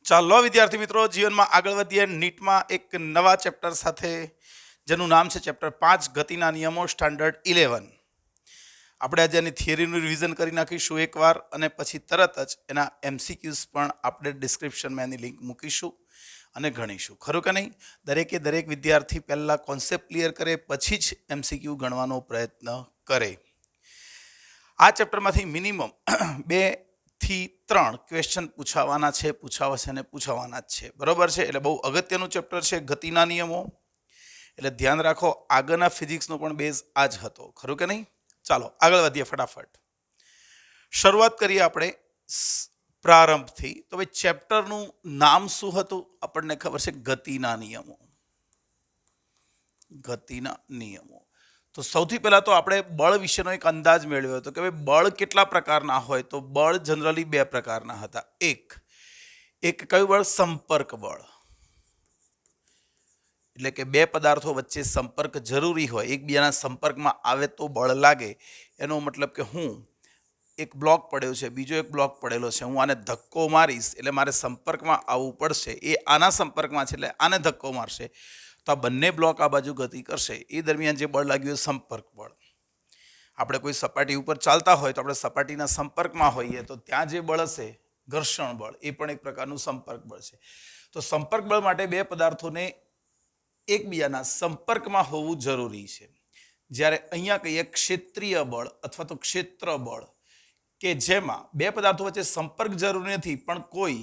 ચાલો વિદ્યાર્થી મિત્રો, જીવનમાં આગળ વધીએ નીટમાં એક નવા ચેપ્ટર સાથે, જેનું નામ છે ચેપ્ટર 5 ગતિના નિયમો, સ્ટાન્ડર્ડ 11. આપણે આજે એની થિયરીનું રિવિઝન કરી નાખીશું એકવાર, અને પછી તરત જ એના એમસીક્યુઝ પણ આપણે ડિસ્ક્રિપ્શનમાં એની લિંક મૂકીશું અને ગણીશું. ખરું કે નહીં? દરેક વિદ્યાર્થી પહેલાં કોન્સેપ્ટ ક્લિયર કરે, પછી જ એમસીક્યુ ગણવાનો પ્રયત્ન કરે. આ ચેપ્ટરમાંથી મિનિમમ 2 થી 3 ક્વેશ્ચન પૂછાવાના છે, પૂછાવાશે અને પૂછાવાના જ છે. બરોબર છે? એટલે બહુ અગત્યનું ચેપ્ટર છે ગતિના નિયમો. એટલે ધ્યાન રાખો, આગળના ફિઝિક્સનો પણ બેઝ આ જ હતો. ખરું કે નહીં? ચાલો આગળ વધીએ ફટાફટ. શરૂઆત કરીએ આપણે પ્રારંભથી. તો ભાઈ ચેપ્ટરનું નામ શું હતું? આપણને ખબર છે, ગતિના નિયમો. ગતિના નિયમો. તો સૌથી પહેલા તો આપણે બળ વિશેનો એક અંદાજ મેળવ્યો હતો કે ભાઈ બળ કેટલા પ્રકારના હોય. તો બળ જનરલી 2 પ્રકારના હતા. એક કયું બળ? સંપર્ક બળ. એટલે કે 2 પદાર્થો વચ્ચે સંપર્ક જરૂરી હોય, એકબીજાના સંપર્કમાં આવે તો બળ લાગે. એનો મતલબ કે હું એક બ્લોક પડ્યો છે, બીજો એક બ્લોક પડેલો છે, હું આને ધક્કો મારીશ એટલે મારે સંપર્કમાં આવવું પડશે. એ આના સંપર્કમાં છે એટલે આને ધક્કો મારશે, તો આ બંને બ્લોક આ બાજુ ગતિ કરશે. એ દરમિયાન જે બળ લાગ્યું એ સંપર્ક બળ. આપણે કોઈ સપાટી ઉપર ચાલતા હોય તો આપણે સપાટીના સંપર્કમાં હોઈએ તો ત્યાં જે બળ હશે, ઘર્ષણ બળ, એ પણ એક પ્રકારનું સંપર્ક બળ છે. તો સંપર્ક બળ માટે 2 પદાર્થોને એકબીજાના સંપર્કમાં હોવું જરૂરી છે. જ્યારે અહીંયા કહીએ ક્ષેત્રીય બળ અથવા તો ક્ષેત્ર બળ, કે જેમાં 2 પદાર્થો વચ્ચે સંપર્ક જરૂરી નથી, પણ કોઈ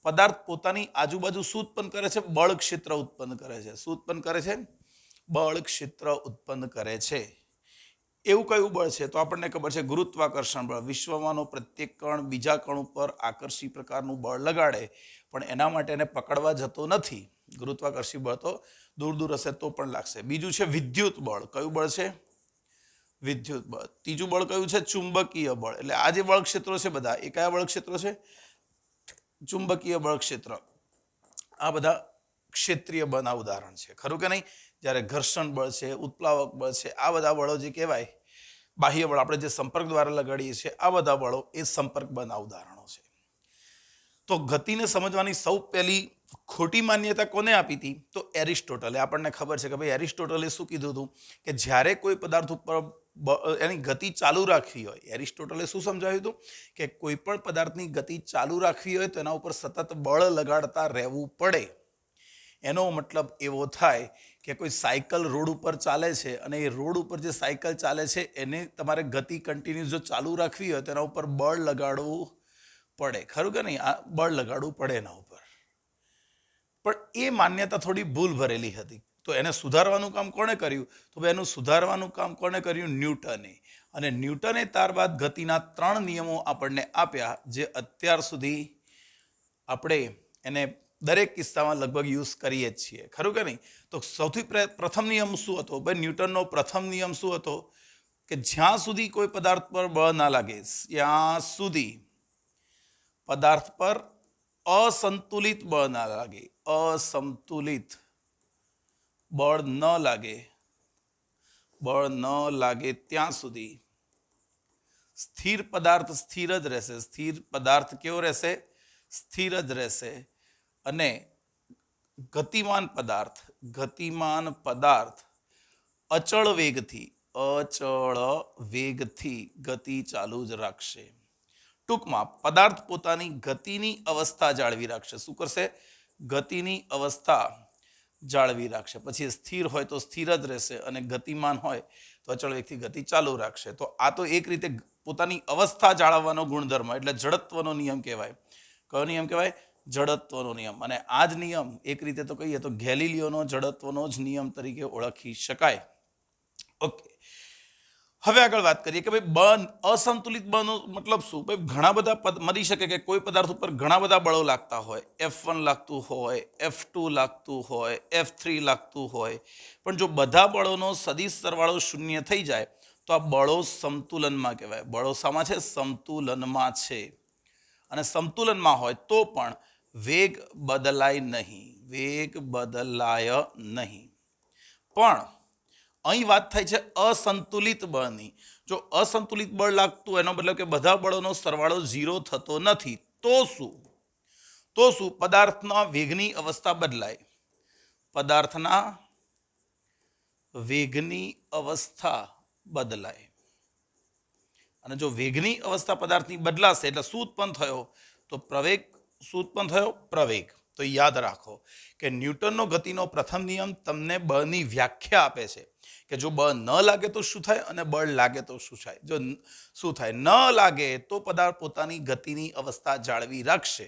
પદાર્થ પોતાની આજુબાજુ શું ઉત્પન્ન કરે છે? બળ ક્ષેત્ર ઉત્પન્ન કરે છે. શું ઉત્પન્ન કરે છે? બળ ક્ષેત્ર ઉત્પન્ન કરે છે. એવું કયું બળ છે? તો આપણને ખબર છે ગુરુત્વાકર્ષણ બળ. વિશ્વમાંનો પ્રત્યેક કણ બીજા કણ ઉપર આકર્ષી પ્રકારનું બળ લગાડે, પણ એના માટે એને પકડવા જતો નથી. ગુરુત્વાકર્ષી બળ તો દૂર હશે તો પણ લાગશે. બીજું છે વિદ્યુત બળ. કયું બળ છે? વિદ્યુત બળ. ત્રીજું બળ કયું છે? ચુંબકીય બળ. એટલે આ જે બળ ક્ષેત્રો છે બધા, એ કયા બળ ક્ષેત્રો છે? ચુંબકીય બળ ક્ષેત્ર. આ બધા ક્ષેત્રીય બળના ઉદાહરણ છે. ખરું કે નહીં? જ્યારે ઘર્ષણ બળ છે, ઉત્પ્લાવક બળ છે, આ બધા બળો જે કહેવાય, બાહ્ય બળ આપણે જે સંપર્ક દ્વારા લગાડીએ છીએ, આ બધા બળો એ સંપર્ક બળના ઉદાહરણો છે. તો ગતિને સમજવાની સૌ પહેલી ખોટી માન્યતા કોને આપી હતી? તો એરિસ્ટોટલે. આપણને ખબર છે કે ભાઈ એરિસ્ટોટલે શું કીધું હતું કે જ્યારે કોઈ પદાર્થ ઉપર એની ગતિ ચાલુ રાખવી હોય, એરિસ્ટોટલે શું સમજાવ્યું હતું કે કોઈ પણ પદાર્થની ગતિ ચાલુ રાખવી હોય તો એના ઉપર સતત બળ લગાડતા રહેવું પડે. એનો મતલબ એવો થાય કે કોઈ સાયકલ રોડ ઉપર ચાલે છે અને એ રોડ ઉપર જે સાયકલ ચાલે છે એને તમારે ગતિ કન્ટિન્યુઅસ જો ચાલુ રાખવી હોય તો એના ઉપર બળ લગાડવું પડે. ખરું કે નહીં? આ બળ લગાડવું પડે એના ઉપર. પણ એ માન્યતા થોડી ભૂલ ભરેલી હતી. તો એને સુધારવાનું કામ કોણે કર્યું? તો ભાઈ એનું સુધારવાનું કામ કોણે કર્યું? ન્યૂટને. અને ન્યૂટને ત્યારબાદ ગતિના 3 નિયમો આપણને આપ્યા, જે અત્યાર સુધી આપણે એને દરેક કિસ્સામાં લગભગ યુઝ કરીએ જ છીએ. ખરું કે નહીં? તો સૌથી પ્રથમ નિયમ શું હતો? ભાઈ ન્યૂટનનો પ્રથમ નિયમ શું હતો? કે જ્યાં સુધી કોઈ પદાર્થ પર બળ ના લાગે, ત્યાં સુધી પદાર્થ પર અસંતુલિત બળ ના લાગે. અસંતુલિત બળ ન લાગે ત્યાં સુધી સ્થિર પદાર્થ સ્થિર જ રહેશે. સ્થિર પદાર્થ કેવો રહેશે? સ્થિર જ રહેશે. અને ગતિમાન પદાર્થ અચળ વેગથી ગતિ ચાલુ જ રાખશે. ટૂંકમાં પદાર્થ પોતાની ગતિની અવસ્થા જાળવી રાખશે. શું કરશે? ગતિની અવસ્થા જાળવી રાખશે. પછી સ્થિર હોય તો સ્થિર જ રહેશે, અને ગતિમાન હોય તો અચળ વેગથી ગતિ ચાલુ રાખશે. તો આ તો એક રીતે પોતાની અવસ્થા જાળવવાનો ગુણધર્મ, એટલે જડત્વનો નિયમ કહેવાય. કયો નિયમ કહેવાય? જડત્વનો નિયમ. અને આ જ નિયમ એક રીતે તો કહીએ તો ગેલિલિયોનો જડત્વનો જ નિયમ તરીકે ઓળખી શકાય. ઓકે, હવે આગળ વાત કરીએ કે ભાઈ અસંતુલિત બળનો મતલબ શું? ભાઈ ઘણા બધા મળી શકે કે કોઈ પદાર્થ ઉપર ઘણા બધા બળો લાગતા હોય. F1 લાગતું હોય, F2 લાગતું હોય, F3 લાગતું હોય, પણ જો બધા બળોનો સદિશ સરવાળો 0 થઈ જાય તો આ બળો સમતુલનમાં કહેવાય. બળો શામાં છે? સમતુલનમાં છે. અને સમતુલનમાં હોય તો પણ વેગ બદલાય નહીં. પણ અહીં વાત થાય છે અસંતુલિત બળની. જો અસંતુલિત બળ લાગતું, એનો મતલબ કે બધા બળોનો સરવાળો 0 થતો નથી. તો શું? તો શું પદાર્થના વેગની અવસ્થા બદલાય, પદાર્થના વેગની અવસ્થા બદલાય. અને જો વેગની અવસ્થા પદાર્થની બદલાશે એટલે શું ઉત્પન્ન થયો, તો પ્રવેગ. શું ઉત્પન્ન થયો, પ્રવેગ. તો યાદ રાખો કે ન્યૂટનનો ગતિનો પ્રથમ નિયમ તમને બળની વ્યાખ્યા આપે છે કે જો બળ ન લાગે તો શું થાય અને બળ લાગે તો શું થાય. જો શું થાય, ન લાગે તો પદાર્થ પોતાની ગતિની અવસ્થા જાળવી રાખશે,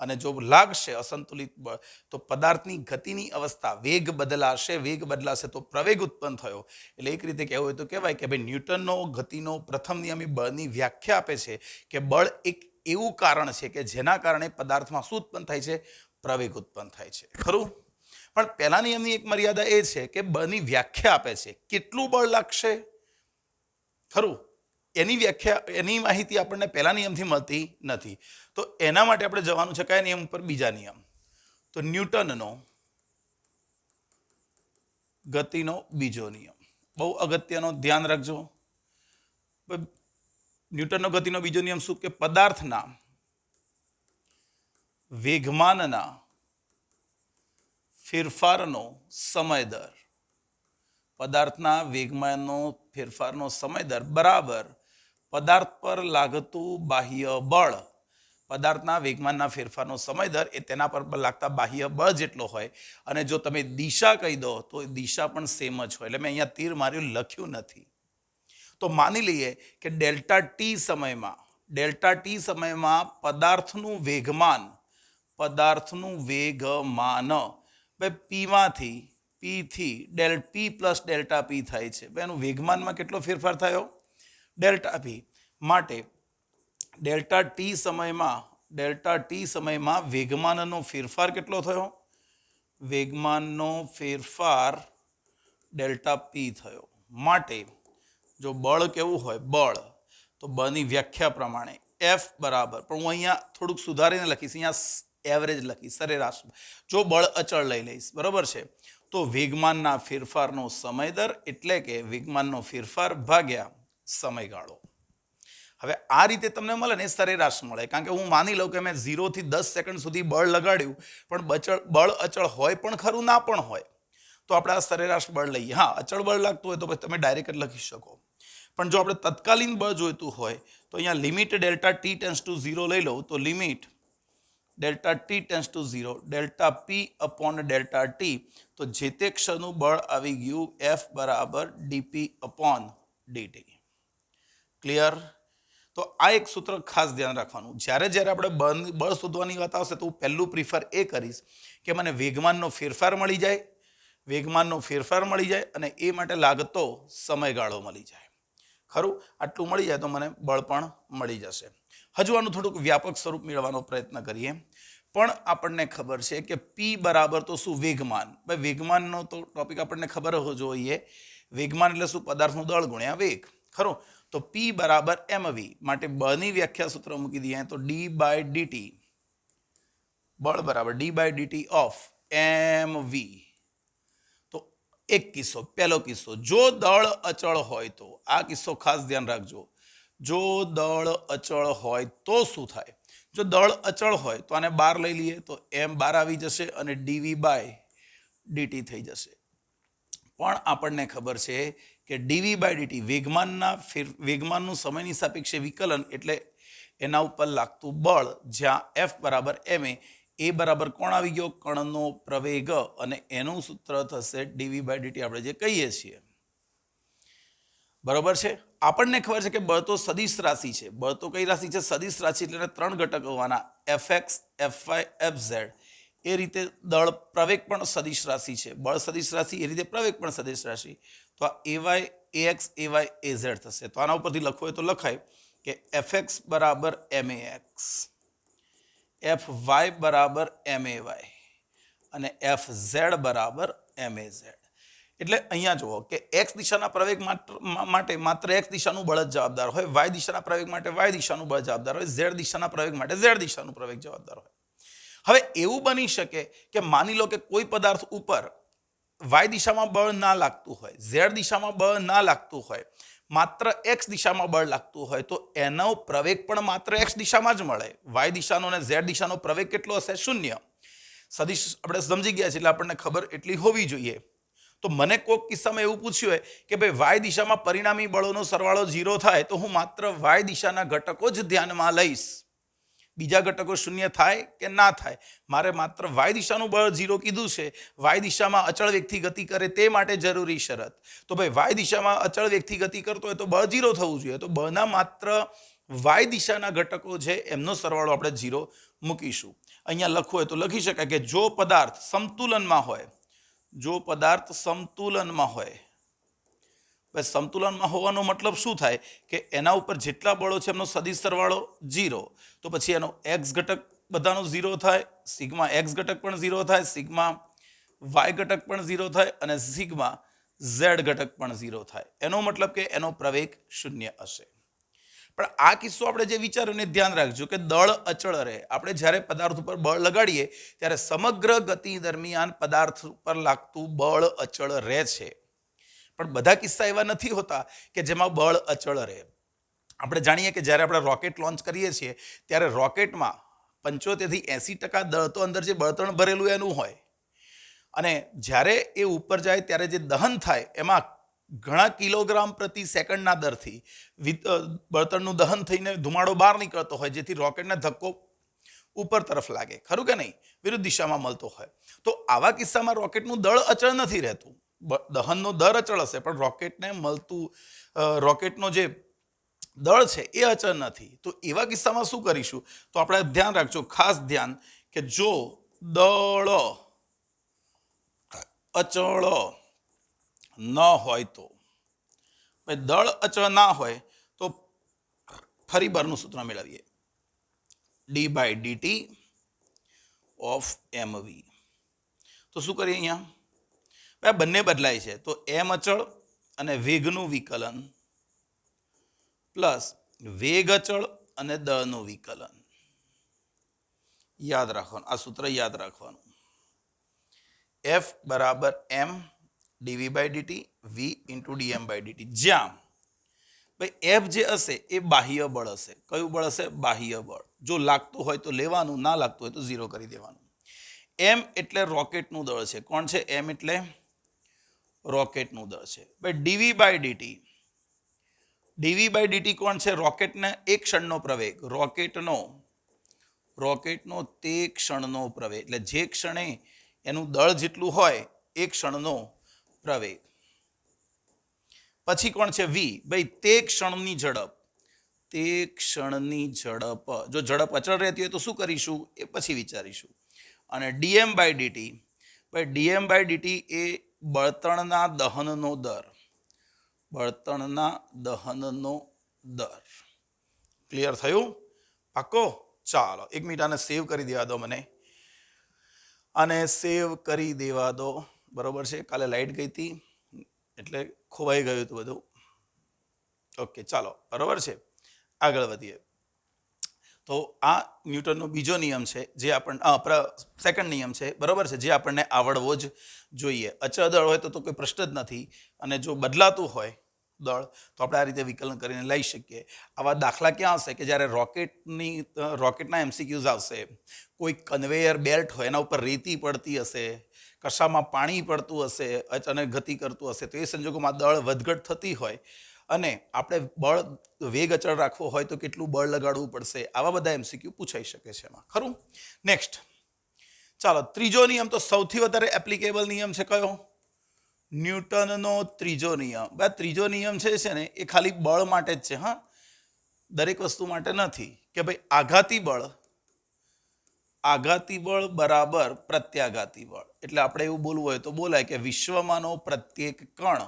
અને જો લાગશે અસંતુલિત બળ તો પદાર્થની ગતિની અવસ્થા વેગ બદલાશે. વેગ બદલાશે તો પ્રવેગ ઉત્પન્ન થયો. એટલે એક રીતે કહેવું હોય તો કહેવાય કે ભાઈ ન્યૂટનનો ગતિનો પ્રથમ નિયમ એ બળની વ્યાખ્યા આપે છે કે બળ એક એવું કારણ છે કે જેના કારણે પદાર્થમાં શું ઉત્પન્ન થાય છે, પ્રવેગ ઉત્પન્ન થાય છે. ખરું? પણ પહેલા નિયમની એક મર્યાદા એ છે કે બળની વ્યાખ્યા આપે છે, કેટલું બળ લાગશે. ખરું? એની વ્યાખ્યા, એની માહિતી આપણને પહેલા નિયમથી મળતી નથી. તો એના માટે આપણે જવાનું છે કયા નિયમ ઉપર, બીજા નિયમ. તો ન્યૂટનનો ગતિનો બીજો નિયમ બહુ અગત્યનો, ધ્યાન રાખજો. ન્યૂટનનો ગતિનો બીજો નિયમ શું કે પદાર્થના વેગમાનના ફેરફારનો સમય દર, પદાર્થના વેગમાનનો ફેરફારનો સમય દર બરાબર પદાર્થ પર લાગતું બાહ્ય બળ. પદાર્થના વેગમાનના ફેરફારનો સમય દર એ તેના પર લાગતા બાહ્ય બળ જેટલો હોય. અને જો તમે દિશા કહી દો તો દિશા પણ સેમ જ હોય. એટલે મેં અહીંયા તીર માર્યું, લખ્યું નથી. તો માની લઈએ કે ડેલ્ટા ટી સમયમાં પદાર્થનું વેગમાન પી પ્લસ ડેલ્ટા પી થાય છે. એનું વેગમાનમાં કેટલો ફેરફાર થયો, ડેલ્ટા પી. માટે ડેલ્ટા ટી સમયમાં વેગમાનનો ફેરફાર કેટલો થયો, વેગમાનનો ફેરફાર ડેલ્ટા પી થયો. માટે જો બળ કેવું હોય, બળ, તો બળની વ્યાખ્યા પ્રમાણે એફ બરાબર, પણ હું અહીંયા થોડુંક સુધારીને લખીશ, અહીંયા એવરેજ લખીશ, સરેરાશ. જો બળ અચળ લઈ લઈશ, બરાબર છે, તો વેગમાનના ફેરફારનો સમય દર એટલે કે વેગમાનનો ફેરફાર ભાગ્યા સમયગાળો. હવે આ રીતે તમને મળે ને સરેરાશ મળે. કારણ કે હું માની લઉં કે મેં 0 થી 10 સેકન્ડ સુધી બળ લગાડ્યું, પણ બળ અચળ હોય પણ ખરું, ના પણ હોય, તો આપણે આ સરેરાશ બળ લઈએ. હા, અચળ બળ લાગતું હોય તો પછી તમે ડાયરેક્ટ લખી શકો. પણ જો આપણે તત્કાલીન બળ જોઈતું હોય તો અહીંયા limit delta T tense two 0 લઈ લઉં, તો limit delta T tense two 0 delta પી અપોન ડેલ્ટા ટી, તો જે તે ક્ષણનું બળ આવી ગયું એફ બરાબર ડીપી અપોન ડીટી. ક્લિયર? તો આ એક સૂત્ર ખાસ ધ્યાન રાખવાનું. જ્યારે આપણે બળ શોધવાની વાત આવશે તો હું પહેલું પ્રિફર એ કરીશ કે મને વેગમાનનો ફેરફાર મળી જાય અને એ માટે લાગતો સમયગાળો મળી જાય. ખરું? આટલું મળી જાય તો મને બળ પણ મળી જશે. હજુ આનું થોડુંક વ્યાપક સ્વરૂપ મેળવવાનો પ્રયત્ન કરીએ. પણ આપણને ખબર છે કે પી બરાબર તો શું, વેગમાન. ભાઈ વેગમાનનો તો ટોપિક આપણને ખબર હોવો જોઈએ. વેગમાન એટલે શું, પદાર્થનું દળ ગુણ્યા વેગ. ખરું? તો પી બરાબર એમવી. માટે બળની વ્યાખ્યા સૂત્ર મૂકી દઈએ તો ડી બાય ડીટી, બળ બરાબર D by DT of MV. તો એક કિસ્સો, પહેલો કિસ્સો, જો દળ અચળ હોય તો, આ કિસ્સો ખાસ ધ્યાન રાખજો. જો દળ અચળ હોય તો શું થાય? જો દળ અચળ હોય તો આને 12 લઈ લઈએ તો એમ 12 આવી જશે અને ડીવી બાય ડીટી થઈ જશે. પણ આપણને ખબર છે કે ડીવી બાય ડીટી વેગમાનનું સમયની સાપેક્ષે વિકલન એટલે એના ઉપર લાગતું બળ, જ્યાં એફ બરાબર એમ એ બરાબર કોણ આવી ગયો, કણનો પ્રવેગ, અને એનું સૂત્ર થશે ડીવી બાય ડીટી આપણે જે કહીએ છીએ. બરોબર છે? આપણને ખબર છે કે બળ તો સદિશ રાશિ છે. બળ તો કઈ રાશિ છે? સદિશ રાશિ. એટલે 3 ઘટક હોવાના, એફએક્સ, એફવાય, એફઝેડ. એ રીતે દળ પ્રવેગ પણ સદિશ રાશિ છે. બળ સદિશ રાશિ, એ રીતે પ્રવેગ પણ સદિશ રાશિ. તો આ એવાય એએક્સ એવાય એઝેડ થશે. તો આના ઉપરથી લખવું હોય તો લખાય કે એફએક્સ બરાબર એમએએક્સ, એફવાય બરાબર એમએવાય અને એફઝેડ બરાબર એમએઝેડ. એટલે અહીંયા જુઓ કે એક્સ દિશાના પ્રવેગ માટે માત્ર એક્સ દિશાનું બળ જ જવાબદાર હોય, વાય દિશાના પ્રવેગ માટે વાય દિશાનું બળ જવાબદાર હોય, ઝેડ દિશાના પ્રવેગ માટે ઝેડ દિશાનું પ્રવેગ જવાબદાર હોય. હવે એવું બની શકે કે માની લો કે કોઈ પદાર્થ ઉપર વાય દિશામાં બળ ના લાગતું હોય, ઝેડ દિશામાં બળ ના લાગતું હોય, માત્ર એક્સ દિશામાં બળ લાગતું હોય તો એનો પ્રવેગ પણ માત્ર એક્સ દિશામાં જ મળે. વાય દિશાનો અને ઝેડ દિશાનો પ્રવેગ કેટલો હશે? 0. સદિશ આપણે સમજી ગયા છે એટલે આપણને ખબર એટલી હોવી જોઈએ. તો મને કોઈક કિસ્સામાં એવું પૂછ્યું હોય કે ભાઈ વાય દિશામાં પરિણામી બળોનો સરવાળો 0 થાય તો હું માત્ર વાય દિશાના ઘટકો જ ધ્યાનમાં લઈશ, બીજા ઘટકો 0 થાય કે ના થાય. મારે માત્ર વાય દિશાનું બળ 0 કીધું છે. વાય દિશામાં અચળ વેગથી ગતિ કરે તે માટે જરૂરી શરત. તો ભાઈ વાય દિશામાં અચળ વેગથી ગતિ કરતો હોય તો બળ 0 થવું જોઈએ. તો બળના માત્ર વાય દિશાના ઘટકો છે એમનો સરવાળો આપણે 0 મૂકીશું. અહીંયા લખવું હોય તો લખી શકાય કે જો પદાર્થ સમતુલનમાં હોય, જો પદાર્થ સમતુલનમાં હોય, સમતુલનમાં હોવાનો મતલબ શું થાય કે એના ઉપર જેટલા બળો છે એમનો સદિશ સરવાળો 0. તો પછી એનો એક્સ ઘટક બધાનો 0 થાય, સિગ્મા એક્સ ઘટક પણ 0 થાય, સિગ્મા વાય ઘટક પણ 0 થાય અને સિગ્મા ઝેડ ઘટક પણ 0 થાય. એનો મતલબ કે એનો પ્રવેગ 0 હશે. પણ આ કિસ્સો આપણે જે વિચાર્યું ને ધ્યાન રાખજો કે દળ અચળ રહે. આપણે જ્યારે પદાર્થ ઉપર બળ લગાડીએ ત્યારે સમગ્ર ગતિ દરમિયાન પદાર્થ ઉપર લાગતું બળ અચળ રહે છે. પણ બધા કિસ્સા એવા નથી હોતા કે જેમાં બળ અચળ રહે. આપણે જાણીએ કે જ્યારે આપણે રોકેટ લોન્ચ કરીએ છીએ ત્યારે રોકેટમાં 75 થી 80% દળ તો અંદર જે બળતણ ભરેલું એનું હોય, અને જ્યારે એ ઉપર જાય ત્યારે જે દહન થાય એમાં ઘણા કિલોગ્રામ પ્રતિ સેકન્ડના દરથી બળતણનું દહન થઈને ધુમાડો બહાર નીકળતો હોય, જેથી રોકેટને ધક્કો ઉપર તરફ લાગે, ખરું કે નહીં, વિરુદ્ધ દિશામાં મળતો હોય. તો આવા કિસ્સામાં રોકેટનું દળ અચળ નથી રહેતું. દહનનો દર અચળ હશે પણ રોકેટને મળતું રોકેટનો જે દળ છે એ અચળ નથી. તો એવા કિસ્સામાં શું કરીશું? તો આપણે ધ્યાન રાખજો, ખાસ ધ્યાન, કે જો દળ અચળ ન હોય તો, દળ અચળ ના હોય તો ફરી બળનું સૂત્ર મેળવીએ, d/dt ઓફ mv. તો શું કરીએ અહીંયા? આ બંને બદલાય છે તો એમ અચળ અને વેગનું વિકલન પ્લસ વેગ અચળ અને દળનું વિકલન. યાદ રાખવાનું, આ સૂત્ર યાદ રાખવાનું. F બરાબર m dv/dt v into dm/dt. જ્યાં ભાઈ F જે હશે એ બાહ્ય બળ હશે. કયું બળ હશે? બાહ્ય બળ. જો લાગતું હોય તો લેવાનું, ના લાગતું હોય તો 0 કરી દેવાનું. m એટલે રોકેટનું દળ છે. કોણ છે? m એટલે રોકેટનું દળ છે. ભાઈ dv/dt, dv/dt કોણ છે? રોકેટને એક ક્ષણનો પ્રવેગ, રોકેટનો તે ક્ષણનો પ્રવેગ, એટલે જે ક્ષણે એનું દળ જેટલું હોય એ ક્ષણનો પ્રવેગ. પછી કોણ છે? v. ભાઈ તે ક્ષણની ઝડપ, તે ક્ષણની ઝડપ. જો ઝડપ અચળ રહેતી હોય તો શું કરીશું એ પછી વિચારીશું. અને dm/dt, ભાઈ dm/dt એ બળતણના દહનનો દર, બળતણના દહનનો દર. ક્લિયર થયું? પાકો? ચાલો 1 મિનિટ આને સેવ કરી દેવા દો મને, આને સેવ કરી દેવા દો. બરોબર છે, કાલે લાઈટ ગઈ હતી એટલે ખોવાઈ ગયું હતું બધું. ઓકે ચાલો, બરોબર છે, આગળ વધીએ. તો આ ન્યૂટનનો બીજો નિયમ છે જે આપણને સેકન્ડ નિયમ છે, બરોબર છે, જે આપણને આવડવો જ જોઈએ. અચળ દળ હોય તો કોઈ પ્રશ્ન જ નથી, અને જો બદલાતું હોય દળ તો આપણે આ રીતે વિકલન કરીને લઈ શકીએ. આવા દાખલા ક્યાં હશે? કે જ્યારે રોકેટના એમસીક્યુઝ આવશે. કોઈ કન્વેયર બેલ્ટ હોય એના ઉપર રેતી પડતી હશે, કશામાં પાણી પડતું હશે અને ગતિ કરતું હશે, તો એ સંજોગોમાં દળ વધઘટ થતી હોય અને આપણે વેગ અચળ રાખવો હોય તો કેટલું બળ લગાડવું પડશે. આવા બધા એમસીક્યુ પૂછાઈ શકે છે એમાં, ખરું? નેક્સ્ટ ચાલો, ત્રીજો નિયમ તો સૌથી વધારે એપ્લિકેબલ નિયમ છે. કયો? ન્યૂટનનો ત્રીજો નિયમ. ત્રીજો નિયમ છે ને એ ખાલી બળ માટે જ છે, હા, દરેક વસ્તુ માટે નથી. કે ભાઈ આઘાતી બળ બરાબર પ્રત્યાઘાતી બળ. એટલે આપણે એવું બોલવું હોય તો બોલાય કે વિશ્વમાંનો પ્રત્યેક કણ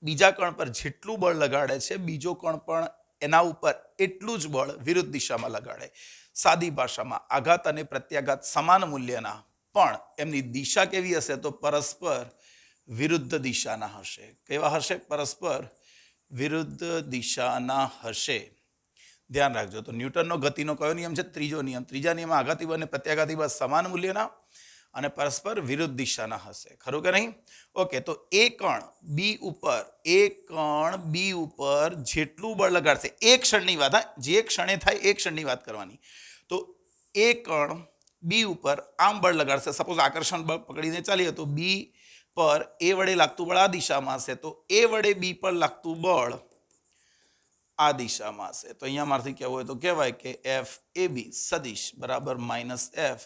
બીજા કણ પર જેટલું બળ લગાડે છે, બીજો કણ પણ એના ઉપર એટલું જ બળ વિરુદ્ધ દિશામાં લગાડે. સાદી ભાષામાં આઘાત અને પ્રત્યાઘાત સમાન મૂલ્યના, પણ એમની દિશા કેવી હશે? તો પરસ્પર વિરુદ્ધ દિશાના હશે. કેવા હશે? પરસ્પર વિરુદ્ધ દિશાના હશે. ધ્યાન રાખજો. તો ન્યૂટનનો ગતિનો કયો નિયમ છે? ત્રીજો નિયમ. ત્રીજા નિયમમાં આઘાતી બળ અને પ્રત્યાઘાતી બળ સમાન મૂલ્યના, અને પરસ્પર વિરુદ્ધ દિશાના હશે. ખરું કે નહીં? ઓકે, તો એ કણ બી ઉપર જેટલું બળ લગાડશે, એક ક્ષણની વાત, હા, જે ક્ષણે થાય એ ક્ષણની વાત કરવાની. તો એ કણ બી ઉપર આમ બળ લગાડશે. સપોઝ આકર્ષણ બળ પકડીને ચાલીએ તો બી પર એ વડે લાગતું બળ આ દિશામાં હશે, તો એ વડે બી પર લાગતું બળ આ દિશામાં હશે. તો અહીંયા મારથી કહેવું હોય તો કહેવાય કે એફ એ બી સદિશ બરાબર માઇનસ એફ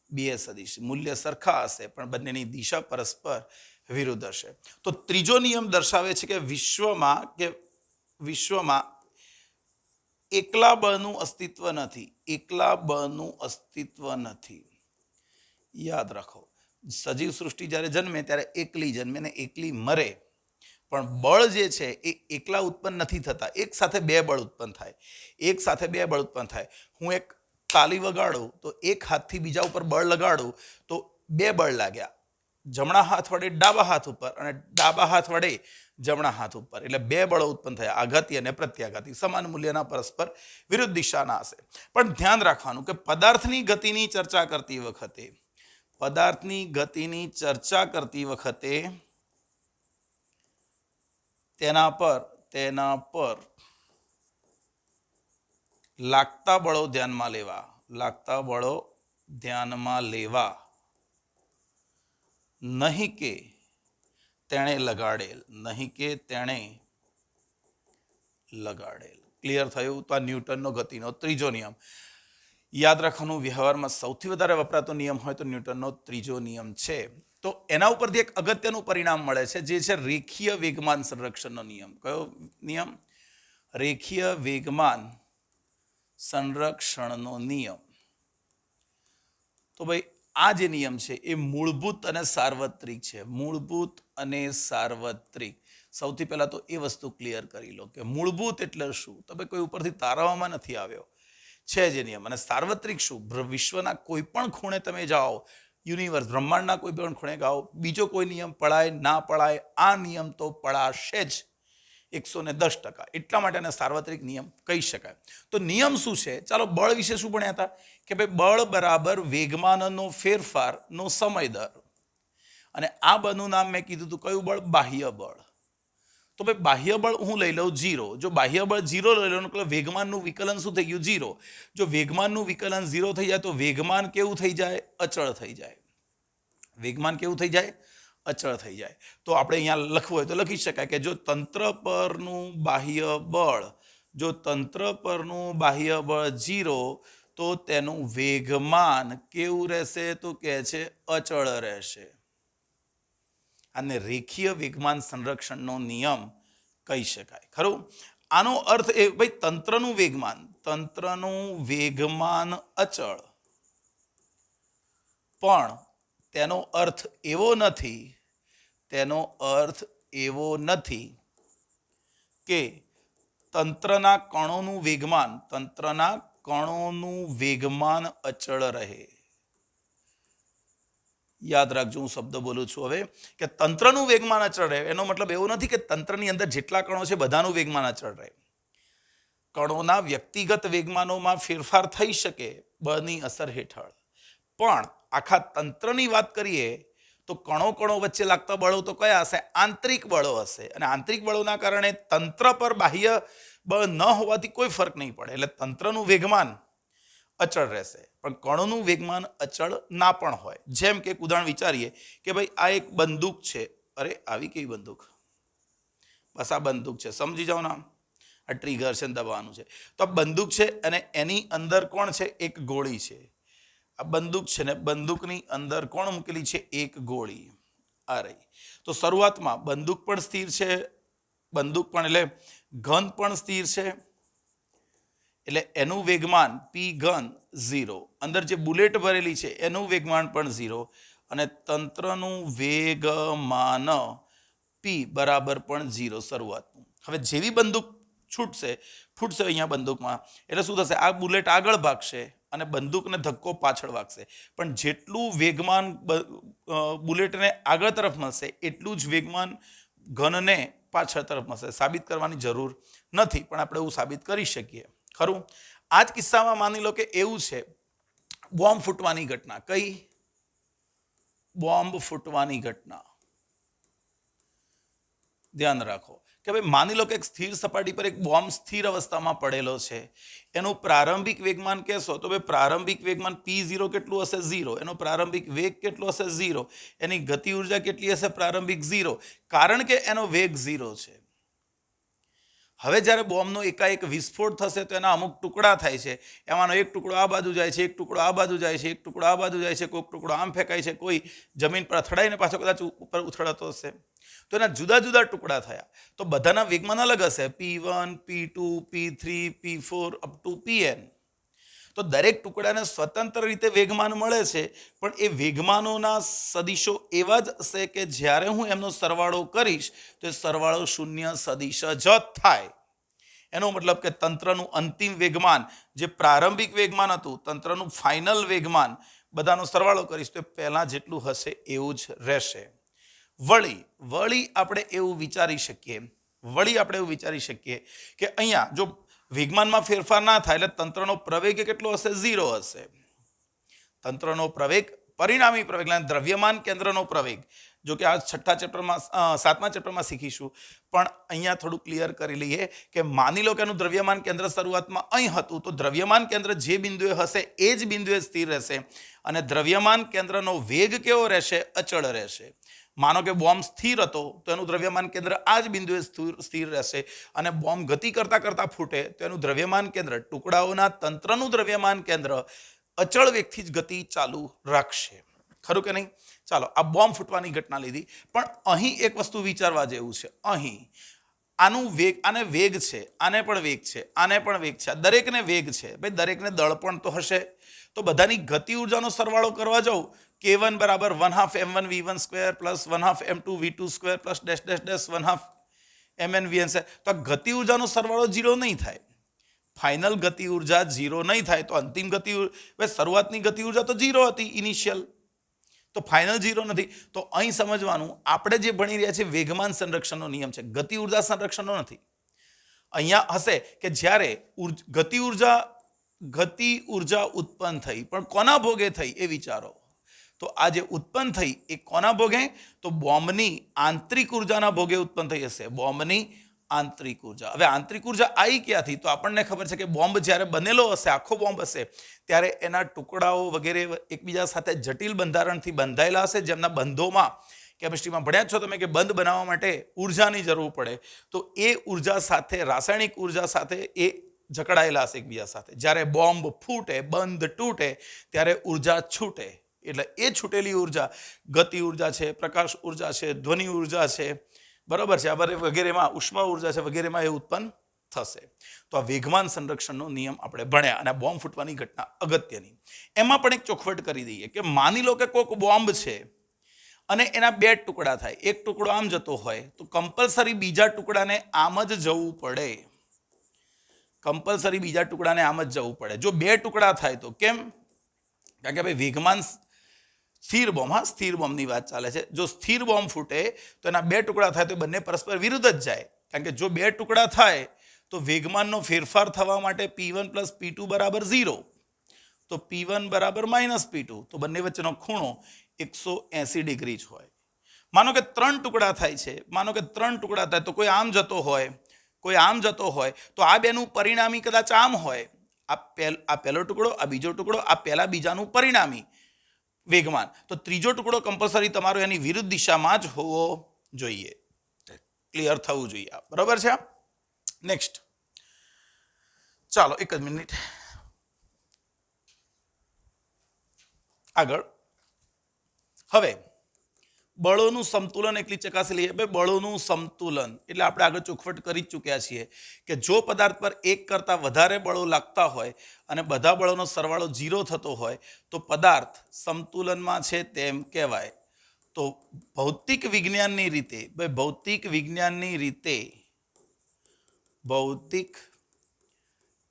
બી એ સદિશ. મૂલ્ય સરખા હશે પણ બંનેની દિશા પરસ્પર વિરુદ્ધ હશે. તો ત્રીજો નિયમ દર્શાવે છે કે વિશ્વમાં એકલા બળનું અસ્તિત્વ નથી. એકલા બળનું અસ્તિત્વ નથી. યાદ રાખો, સજીવ સૃષ્ટિ જ્યારે જન્મે ત્યારે એકલી જન્મે ને એકલી મરે. પણ બળ જે છે એ એકલા ઉત્પન્ન નથી થતા, એક સાથે બે બળ ઉત્પન્ન થાય. એક સાથે બે બળ ઉત્પન્ન થાય. હું એક તાલી વગાડું તો એક હાથથી બીજા ઉપર બળ લગાડું તો બે બળ લાગ્યા, જમણા હાથ વડે ડાબા હાથ ઉપર અને ડાબા હાથ વડે જમણા હાથ ઉપર, એટલે બે બળો ઉત્પન્ન થયા, આઘાતી અને પ્રત્યાઘાતી. સમાન મૂલ્યના પરસ્પર વિરુદ્ધ દિશાના હશે. પણ ધ્યાન રાખવાનું કે પદાર્થની ગતિની ચર્ચા કરતી વખતે તેના પર લાગતા બળો ધ્યાનમાં લેવા, નહીં કે તેણે લગાડેલ. ક્લિયર થયું? તો આ ન્યૂટનનો ગતિનો ત્રીજો નિયમ. યાદ રાખવાનું, વ્યવહારમાં સૌથી વધારે વપરાતો નિયમ હોય તો ન્યૂટનનો ત્રીજો નિયમ છે. તો એના ઉપરથી એક અગત્યનું પરિણામ મળે છે, જે છે રેખીય વેગમાન સંરક્ષણનો નિયમ. કયો નિયમ? રેખીય વેગમાન સંરક્ષણનો નિયમ. તો ભાઈ આ જે નિયમ છે એ મૂળભૂત અને સાર્વત્રિક. સૌથી પહેલા તો એ વસ્તુ ક્લિયર કરી લો કે મૂળભૂત એટલે શું. તો ભાઈ કોઈ ઉપરથી તારવવામાં નથી આવ્યો, છે જે નિયમ. અને સાર્વત્રિક શું? વિશ્વના કોઈ પણ ખૂણે તમે જાઓ, યુનિવર્સ બ્રહ્માંડના કોઈ પણ ખૂણે જાઓ, બીજો કોઈ નિયમ પડાય ના પડાય, આ નિયમ તો પડાશે જ 110%. એટલા માટે એને સાર્વત્રિક નિયમ કહી શકાય. તો નિયમ શું છે? ચાલો બળ વિશે શું ભણ્યા હતા કે ભાઈ બળ બરાબર વેગમાનનો ફેરફારનો સમય દર. અને આ બળનું નામ મેં કીધું હતું કયું બળ? બાહ્ય બળ. તો ભાઈ બાહ્ય બળ હું લઈ લઉં 0. જો બાહ્ય બળ 0 લઈ લઉં એટલે વેગમાનનું વિકલન શું થઈ ગયું? 0. જો વેગમાનનું વિકલન 0 થઈ જાય તો વેગમાન કેવું થઈ જાય? અચળ થઈ જાય. વેગમાન કેવું થઈ જાય? અચળ થઈ જાય. તો આપણે અહીંયા લખવું હોય તો લખી શકાય કે જો તંત્ર પરનું બાહ્ય બળ 0 તો તેનું વેગમાન કેવું રહેશે? તો કહે છે અચળ રહેશે. આને રેખીય વેગમાન સંરક્ષણનો નિયમ કહી શકાય. ખરું? આનો અર્થ એ ભાઈ તંત્રનું વેગમાન અચળ, પણ તેનો અર્થ એવો નથી કે તંત્રના કણોનું વેગમાન અચળ રહે. યાદ રાખજો, હું શબ્દ બોલું છું હવે કે તંત્રનું વેગમાન અચળ રહે. એનો મતલબ એવો નથી કે તંત્રની અંદર જેટલા કણો છે બધાનું વેગમાન અચળ રહે. કણોના વ્યક્તિગત વેગમાનોમાં ફેરફાર થઈ શકે બળની અસર હેઠળ, પણ આખા તંત્રની વાત કરીએ તો કણો વચ્ચે લાગતા બળો તો કયા હશે? આંતરિક બળો હશે. અને આંતરિક બળોના કારણે તંત્ર પર બાહ્ય બળ ન હોવાથી કોઈ ફરક નહીં પડે. એટલે તંત્રનું વેગમાન અચળ રહેશે, પણ કણોનું વેગમાન અચળ ના પણ હોય. જેમ કે એક ઉદાહરણ વિચારીએ કે ભાઈ આ એક બંદૂક છે. અરે આવી કેવી બંદૂક? બસ આ બંદૂક છે, સમજી જાઓ ના. આ ટ્રિગર છે, દબાવવાનું છે. તો આ બંદૂક છે અને એની અંદર કોણ છે? એક ગોળી છે. આ બંદૂક છે ને બંદૂકની અંદર કોણ મૂકેલી છે? એક ગોળી. આ રહી. તો શરૂઆતમાં બંદૂક પણ સ્થિર છે, એટલે ઘન પણ સ્થિર છે, એટલે એનું વેગમાન પી ઘન 0. અંદર જે બુલેટ ભરેલી છે એનું વેગમાન પણ 0, અને તંત્રનું વેગમાન પી બરાબર પણ 0 શરૂઆતનું. હવે જેવી બંદૂક ફૂટશે અહીંયા બંદૂકમાં, એટલે શું થશે? આ બુલેટ આગળ ભાગશે અને બંદૂકને ધક્કો પાછળ વાગશે. પણ જેટલું વેગમાન બુલેટને આગળ તરફ મળશે એટલું જ વેગમાન ઘનને પાછળ તરફ મળશે. સાબિત કરવાની જરૂર નથી, પણ આપણે એવું સાબિત કરી શકીએ. ખરું? આ જ કિસ્સામાં માની લો કે એવું છે, બોમ્બ ફૂટવાની ઘટના. કઈ? બોમ્બ ફૂટવાની ઘટના. ધ્યાન રાખો કે ભાઈ માની લો કે એક સ્થિર સપાટી પર એક બોમ્બ સ્થિર અવસ્થામાં પડેલો છે. એનું પ્રારંભિક વેગમાન કહેશો તો ભાઈ પ્રારંભિક વેગમાન p0 કેટલું હશે? 0. એનો પ્રારંભિક વેગ કેટલો હશે? 0. એની ગતિ ઉર્જા કેટલી હશે? પ્રારંભિક 0. કારણ કે એનો વેગ 0 છે. હવે જ્યારે બોમ્બનો એકાએક વિસ્ફોટ થશે તો એના અમુક ટુકડા થાય છે. એમાંનો એક ટુકડો આ બાજુ જાય છે, એક ટુકડો આ બાજુ જાય છે, એક ટુકડો આ બાજુ જાય છે, કોઈક ટુકડો આમ ફેંકાય છે, કોઈ જમીન પર અથડાઈને પાછો કદાચ ઉપર ઉથળાતો હશે. તો એના જુદા જુદા ટુકડા થયા તો બધાના વેગમાન અલગ હશે, p1, p2, p3, p4 up to pn. તો દરેક ટુકડાને સ્વતંત્ર રીતે વેગમાન મળે છે, પણ એ વેગમાનોના સદિશો એવા જ હશે કે જ્યારે હું એમનો સરવાળો કરીશ તો એ સરવાળો શૂન્ય સદિશ જ થાય. એનો મતલબ કે તંત્રનું અંતિમ વેગમાન જે પ્રારંભિક વેગમાન હતું, તંત્રનું ફાઇનલ વેગમાન બધાનો સરવાળો કરીશ તો પહેલાં જેટલું હશે એવું જ રહેશે. વળી આપણે એવું વિચારી શકીએ કે અહીંયા જો વેગમાનમાં ફેરફાર ના થાય એટલે તંત્રનો પ્રવેગ કેટલો હશે? 0 હશે. તંત્રનો પ્રવેગ, પરિણામી પ્રવેગ, દ્રવ્યમાન કેન્દ્રનો પ્રવેગ, જો કે આ 7મા ચેપ્ટરમાં શીખીશું, પણ અહીંયા થોડું ક્લિયર કરી લઈએ કે માની લો કે એનું દ્રવ્યમાન કેન્દ્ર શરૂઆતમાં અહીં હતું તો દ્રવ્યમાન કેન્દ્ર જે બિંદુએ હશે એ જ બિંદુએ સ્થિર રહેશે અને દ્રવ્યમાન કેન્દ્રનો વેગ કેવો રહેશે? અચળ રહેશે. માનો કે બોમ્બ સ્થિર હતો તો એનું દ્રવ્યમાન કેન્દ્ર આ જ બિંદુએ સ્થિર રહેશે અને બોમ્બ ગતિ કરતા ફૂટે તો એનું દ્રવ્યમાન કેન્દ્ર, ટુકડાઓના તંત્રનું દ્રવ્યમાન કેન્દ્ર અચળ વેગથી જ ગતિ ચાલુ રાખશે. ખરું કે નહીં? ચાલો, આ બોમ્બ ફૂટવાની ઘટના લીધી, પણ અહીં એક વસ્તુ વિચારવા જેવું છે. અહીં આને વેગ છે, આને પણ વેગ છે, આને પણ વેગ છે, દરેકને વેગ છે. ભાઈ દરેકને દળ પણ તો હશે. તો બધાની ગતિ ઉર્જાનો સરવાળો કરવા જાઉં, k1 બરાબર 1/2 m1 v1 square plus 1/2 m2 v2 square plus dash dash dash 1/2 mn vn છે. તો આ ગતિ ઉર્જાનો સરવાળો 0 નહીં થાય. ફાઇનલ ગતિ ઉર્જા 0 નહીં થાય તો અંતિમ શરૂઆતની ગતિ ઉર્જા તો 0 હતી ઇનિશિયલ, તો ફાઇનલ 0 નથી. તો અહીં સમજવાનું, આપણે જે ભણી રહ્યા છીએ વેગમાન સંરક્ષણનો નિયમ છે, ગતિ ઉર્જા સંરક્ષણનો નથી. અહીંયા હશે કે જ્યારે ગતિ ઉર્જા ઉત્પન્ન થઈ, પણ કોના ભોગે થઈ એ વિચારો. તો આ જે ઉત્પન્ન થઈ એ કોના ભોગે? તો બોમ્બની આંતરિક ઉર્જાના ભોગે ઉત્પન્ન થઈ હશે. બોમ્બની આંતરિક ઉર્જા. હવે આંતરિક ઉર્જા આવી ક્યાંથી? તો આપણને ખબર છે કે બોમ્બ જ્યારે બનેલો હશે, આખો બોમ્બ હશે, ત્યારે એના ટુકડાઓ વગેરે એકબીજા સાથે જટિલ બંધારણથી બંધાયેલા હશે, જેમના બંધોમાં કેમિસ્ટ્રીમાં ભણ્યા છો તમે કે બંધ બનાવવા માટે ઉર્જાની જરૂર પડે. તો એ ઉર્જા સાથે, રાસાયણિક ઉર્જા સાથે એ જકડાયેલા હશે એકબીજા સાથે. જ્યારે બોમ્બ ફૂટે, બંધ તૂટે ત્યારે ઉર્જા છૂટે. એટલે એ છૂટેલી ઉર્જા ગતિ ઉર્જા છે, પ્રકાશ ઉર્જા છે, ધ્વનિ ઉર્જા છે, બરાબર છે, વગેરેમાં ઉષ્મા ઉર્જા છે, વગેરેમાં એ ઉત્પન્ન થશે. તો આ વેગમાન સંરક્ષણનો નિયમ આપણે ભણ્યા અને બોમ્બ ફૂટવાની ઘટના અગત્યની. એમાં પણ એક ચોખવટ કરી દઈએ કે માની લો કે કોઈક બોમ્બ છે અને એના 2 ટુકડા થાય. એક ટુકડો આમ જતો હોય તો કમ્પલસરી બીજા ટુકડાને આમ જ જવું પડે. જો 2 ટુકડા થાય તો કેમ? કારણ કે ભાઈ વેગમાન સ્થિર બોમ્બની વાત ચાલે છે. જો સ્થિર બોમ્બ ફૂટે તો એના 2 ટુકડા થાય તો બંને પરસ્પર વિરુદ્ધ જ જાય. કારણ કે જો 2 ટુકડા થાય તો વેગમાનનો ફેરફાર થવા માટે p1 પ્લસ p2 બરાબર 0, તો p1 બરાબર માઇનસ p2, તો બંને વચ્ચેનો ખૂણો 180 ડિગ્રી જ હોય. માનો કે 3 ટુકડા થાય છે, તો કોઈ આમ જતો હોય તો આ બેનું પરિણામી કદાચ આમ હોય. આ પહેલો ટુકડો, આ બીજો ટુકડો, આ પહેલા બીજાનું પરિણામી વેગમાન. તો ત્રીજો ટુકડો કમ્પલસરી તમારો એની વિરુદ્ધ દિશામાં જ હોવો જોઈએ. ક્લિયર થવું જોઈએ. બરાબર છે? નેક્સ્ટ, ચાલો એક જ મિનિટ આગળ. હવે બળોનું સંતુલન એકલી ચકાસી લઈએ. ભાઈ બળોનું સંતુલન એટલે આપણે આગળ ચોખવટ કરી જ ચૂક્યા છીએ કે જો પદાર્થ પર એક કરતાં વધારે બળો લાગતા હોય અને બધા બળોનો સરવાળો 0 થતો હોય તો પદાર્થ સંતુલનમાં છે તેમ કહેવાય. તો ભૌતિક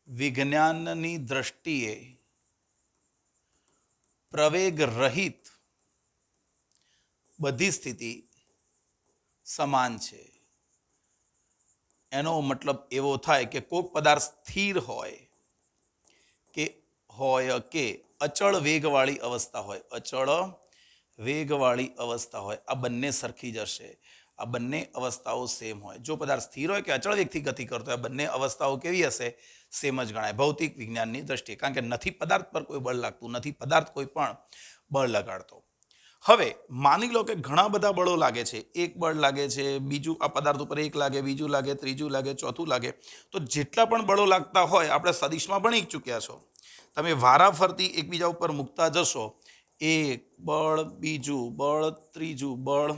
વિજ્ઞાનની દ્રષ્ટિએ પ્રવેગ રહિત બધી સ્થિતિ સમાન છે. એનો મતલબ એવો થાય કે કોઈ પદાર્થ સ્થિર હોય કે અચળ વેગવાળી અવસ્થા હોય, અચળ વેગવાળી અવસ્થા હોય આ બંને સરખી જ હશે. આ બંને અવસ્થાઓ સેમ હોય. જો પદાર્થ સ્થિર હોય કે અચળ વેગથી ગતિ કરતો હોય, બંને અવસ્થાઓ કેવી હશે? સેમ જ ગણાય ભૌતિક વિજ્ઞાનની દ્રષ્ટિએ, કારણ કે નથી પદાર્થ પર કોઈ બળ લાગતું, નથી પદાર્થ કોઈ પણ બળ લગાડતો. હવે માની લો કે ઘણા બધા બળો લાગે છે. એક બળ લાગે છે, બીજું આ પદાર્થ ઉપર એક લાગે, બીજું લાગે, ત્રીજું લાગે, ચોથું લાગે. તો જેટલા પણ બળો લાગતા હોય આપણે સદિશમાં ભણી ચૂક્યા છો. તમે વારાફરતી એકબીજા ઉપર મૂકતા જશો, એક બળ, બીજું બળ, ત્રીજું બળ,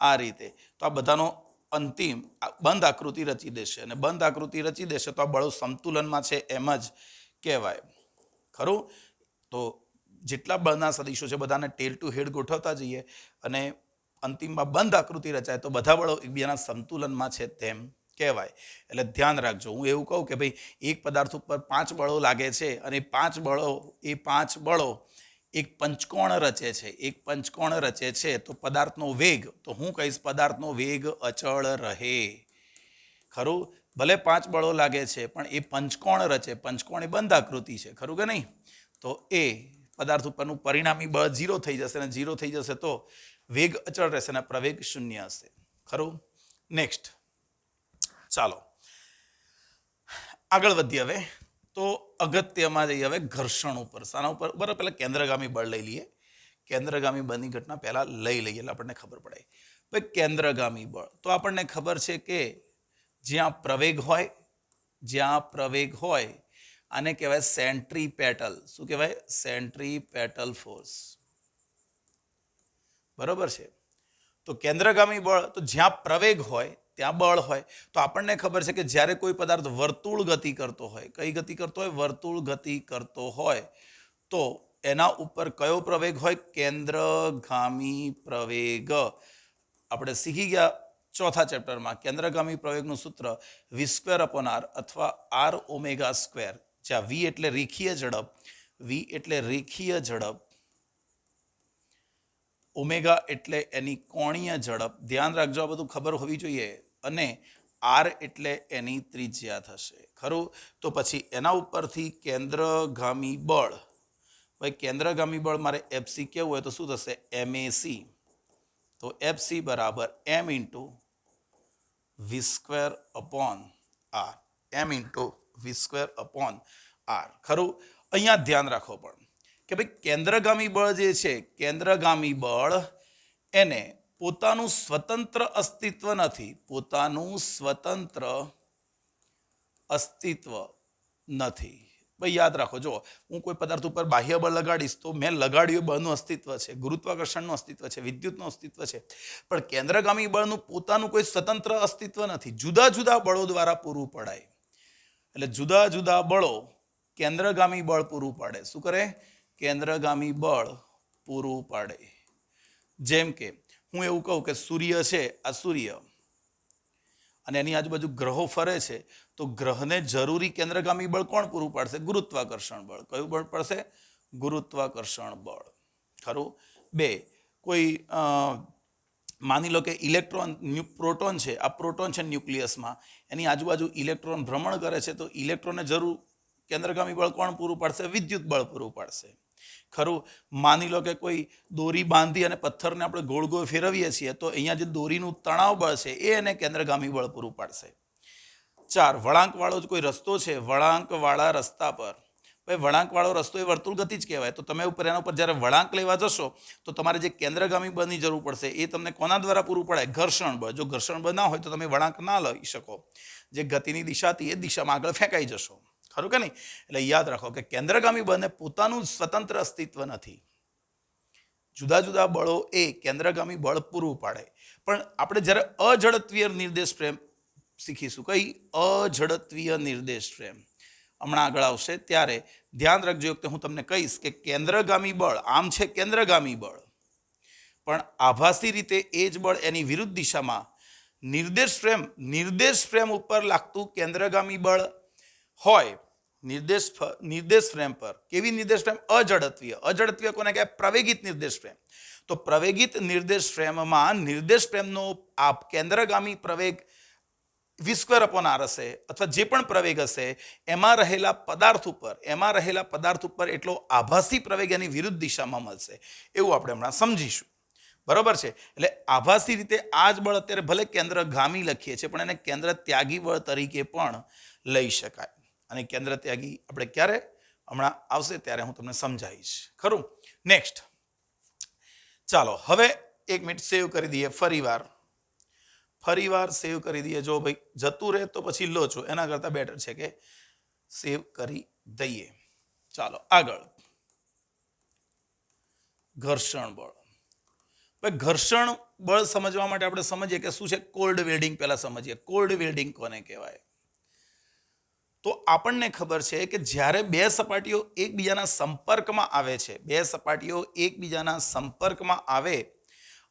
આ રીતે. તો આ બધાનો અંતિમ બંધ આકૃતિ રચી દેશે, અને બંધ આકૃતિ રચી દેશે તો આ બળો સમતુલનમાં છે એમ જ કહેવાય. ખરું? તો જેટલા બળના સદિશો છે બધાને ટેલ ટુ હેડ ગોઠવતા જઈએ અને અંતિમમાં બંધ આકૃતિ રચાય તો બધા બળો એકબીજાના સંતુલનમાં છે તેમ કહેવાય. એટલે ધ્યાન રાખજો. હું એવું કહું કે ભાઈ એક પદાર્થ ઉપર 5 બળો લાગે છે અને 5 બળો એક પંચકોણ રચે છે. એક પંચકોણ રચે છે તો પદાર્થનો વેગ, તો હું કહીશ પદાર્થનો વેગ અચળ રહે. ખરું? ભલે 5 બળો લાગે છે પણ એ પંચકોણ રચે. પંચકોણ એ બંધ આકૃતિ છે. ખરું કે નહીં? તો એ પદાર્થ ઉપરનું પરિણામી બળ 0 થઈ જશે, અને 0 થઈ જશે તો વેગ અચળ રહેશે અને પ્રવેગ શૂન્ય હશે. ખરું? નેક્સ્ટ ચાલો આગળ વધીએ. હવે તો અગત્યમાં જઈએ હવે ઘર્ષણ ઉપર. શાના ઉપર? બરાબર, પહેલાં કેન્દ્રગામી બળ લઈ લઈએ. કેન્દ્રગામી બળની ઘટના પહેલાં લઈ લઈએ એટલે આપણને ખબર પડે. ભાઈ કેન્દ્રગામી બળ તો આપણને ખબર છે કે જ્યાં પ્રવેગ હોય આને કહેવાય સેન્ટ્રીપેટલ. શું કહેવાય? સેન્ટ્રીપેટલ ફોર્સ. બરોબર છે? તો કેન્દ્રગામી બળ તો જ્યાં પ્રવેગ હોય ત્યાં બળ હોય. તો આપણને ખબર છે કે જ્યારે કોઈ પદાર્થ વર્તુળ ગતિ કરતો હોય, કઈ ગતિ કરતો હોય? વર્તુળ ગતિ કરતો હોય તો એના ઉપર કયો પ્રવેગ હોય? કેન્દ્રગામી પ્રવેગ. આપણે શીખી ગયા ચોથા ચેપ્ટરમાં કેન્દ્રગામી પ્રવેગનું સૂત્ર v²/r અથવા r⍵². જ્યાં v એટલે રેખીય ઝડપ, ઓમેગા એટલે એની કોણીય ઝડપ. ધ્યાન રાખજો, આ બધું ખબર હોવી જોઈએ. અને r એટલે એની ત્રિજ્યા થશે. ખરું? તો પછી એના ઉપરથી કેન્દ્રગામી બળ, ભાઈ કેન્દ્રગામી બળ મારે FC કેવું હોય તો શું થશે? MAC. તો FC બરાબર m ઇન્ટુ v²/r. ખરું? અહીંયા ધ્યાન રાખો પણ કે ભાઈ કેન્દ્રગામી બળ જે છે, કેન્દ્રગામી બળ એને પોતાનું સ્વતંત્ર અસ્તિત્વ નથી. ભાઈ યાદ રાખો, જો હું કોઈ પદાર્થ ઉપર બાહ્ય બળ લગાડીશ તો મેં લગાડ્યું બળનું અસ્તિત્વ છે, ગુરુત્વાકર્ષણનું અસ્તિત્વ છે, વિદ્યુતનું અસ્તિત્વ છે. પણ કેન્દ્રગામી બળનું પોતાનું કોઈ સ્વતંત્ર અસ્તિત્વ નથી. જુદા જુદા બળો દ્વારા પૂરું પડાય. એટલે જુદા જુદા બળો કેન્દ્રગામી બળ પૂરું પાડે. શું કરે? કેન્દ્રગામી બળ પૂરું પાડે. જેમ કે હું એવું કહું કે સૂર્ય છે, આ સૂર્ય, અને એની આજુબાજુ ગ્રહો ફરે છે, તો ગ્રહને જરૂરી કેન્દ્રગામી બળ કોણ પૂરું પાડશે? ગુરુત્વાકર્ષણ બળ. કયું બળ પડશે? ગુરુત્વાકર્ષણ બળ. ખરું? 2, કોઈ માની લો કે પ્રોટોન છે. આ પ્રોટોન છે ન્યુક્લિયસમાં, એની આજુબાજુ ઇલેક્ટ્રોન ભ્રમણ કરે છે, તો ઇલેક્ટ્રોનને જરૂર કેન્દ્રગામી બળ કોણ પૂરું પાડશે? વિદ્યુત બળ પૂરું પાડશે. ખરું? માની લો કે કોઈ દોરી બાંધી અને પથ્થરને આપણે ગોળ ગોળ ફેરવીએ છીએ તો અહીંયા જે દોરીનું તણાવ બળ છે એ એને કેન્દ્રગામી બળ પૂરું પાડશે. 4, વળાંકવાળો કોઈ રસ્તો છે, વળાંકવાળા રસ્તા પર, ભાઈ વળાંકવાળો રસ્તો એ વર્તુળ ગતિ જ કહેવાય. તો તમે એના ઉપર જ્યારે વળાંક લેવા જશો તો તમારે જે કેન્દ્રગામી બળની જરૂર પડશે એ તમને કોના દ્વારા પૂરું પડાય? ઘર્ષણ બળ. જો ઘર્ષણ બળ ના હોય તો તમે વળાંક ના લઈ શકો. જે ગતિની દિશા હતી એ દિશામાં આગળ ફેંકાઈ જશો. ખરું કે નહીં? એટલે યાદ રાખો કે કેન્દ્રગામી બળને પોતાનું સ્વતંત્ર અસ્તિત્વ નથી. જુદા જુદા બળો એ કેન્દ્રગામી બળ પૂરું પાડે. પણ આપણે જ્યારે અઝડત્વીય નિર્દેશ ફ્રેમ શીખીશું, કઈ? અઝડત્વીય નિર્દેશ ફ્રેમ હમણાં આગળ આવશે ત્યારે ધ્યાન રાખજો કે હું તમને કહીશ કે કેન્દ્રગામી બળ આમ છે કેન્દ્રગામી બળ, પણ આભાસી રીતે એ જ બળ એની વિરુદ્ધ દિશામાં નિર્દેશ ફ્રેમ ઉપર લાગતું કેન્દ્રગામી બળ હોય. નિર્દેશ ફ્રેમ પર કેવી નિર્દેશ ફ્રેમ? અઝડત્વીય કોને કહેવાય? પ્રવેગિત નિર્દેશ ફ્રેમ. તો પ્રવેગિત નિર્દેશ ફ્રેમમાં નિર્દેશ ફ્રેમનો આ કેન્દ્રગામી પ્રવેગ v²/r હશે અથવા જે પણ પ્રવેગ હશે એમાં રહેલા પદાર્થ ઉપર એટલો આભાસી પ્રવેગ એની વિરુદ્ધ દિશામાં મળશે, એવું આપણે હમણાં સમજીશું. બરોબર છે. એટલે આભાસી રીતે આ જ બળ અત્યારે ભલે કેન્દ્રગામી લખીએ છીએ પણ એને કેન્દ્ર ત્યાગી બળ તરીકે પણ લઈ શકાય. અને કેન્દ્ર ત્યાગી આપણે ક્યારે હમણાં આવશે ત્યારે હું તમને સમજાવીશ. ખરું. નેક્સ્ટ ચાલો હવે 1 મિનિટ સેવ કરી દઈએ. ફરીવાર સેવ કરી દઈએ. જો ભાઈ જતું રહે તો પછી લો છો, એના કરતાં બેટર છે કે સેવ કરી દઈએ. ચાલો આગળ. ઘર્ષણ બળ. ભાઈ ઘર્ષણ બળ સમજવા માટે આપણે સમજીએ કે શું છે કોલ્ડ વેલ્ડિંગ. પહેલા સમજીએ કોલ્ડ વેલ્ડિંગ કોને કહેવાય. તો આપણને ખબર છે કે જ્યારે બે સપાટીઓ એકબીજાના સંપર્કમાં આવે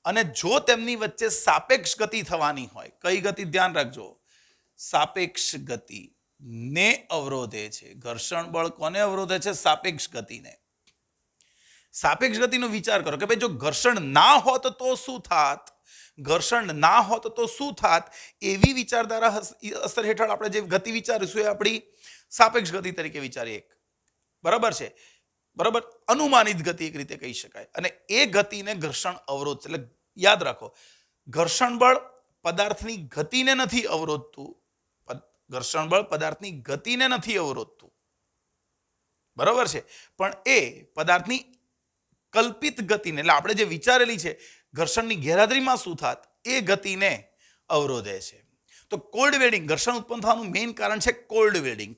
અને જો તેમની વચ્ચે સાપેક્ષ ગતિ થવાની હોય, કઈ ગતિ ધ્યાન રાખજો, સાપેક્ષ ગતિ ને અવરોધે છે. ઘર્ષણ બળ કોને અવરોધે છે? સાપેક્ષ ગતિને. સાપેક્ષ ગતિનો વિચાર કરો કે ભાઈ જો ઘર્ષણ ના હોત તો શું થાત, એવી વિચારધારા અસર હેઠળ આપણે જે ગતિ વિચારીશું એ આપણી સાપેક્ષ ગતિ તરીકે વિચારીએ. બરાબર છે. બરાબર. અનુમાનિત ગતિ એક રીતે કહી શકાય. અને એ ગતિને ઘર્ષણ અવરોધ. એટલે યાદ રાખો, ઘર્ષણ બળ પદાર્થની ગતિને નથી અવરોધતું. બરાબર છે. પણ એ પદાર્થની કલ્પિત ગતિને, એટલે આપણે જે વિચારેલી છે ઘર્ષણની ગેરહાજરીમાં શું થાત, એ ગતિને અવરોધે છે. તો કોલ્ડ વેલ્ડિંગ, ઘર્ષણ ઉત્પન્ન થવાનું મેઇન કારણ છે કોલ્ડ વેલ્ડિંગ.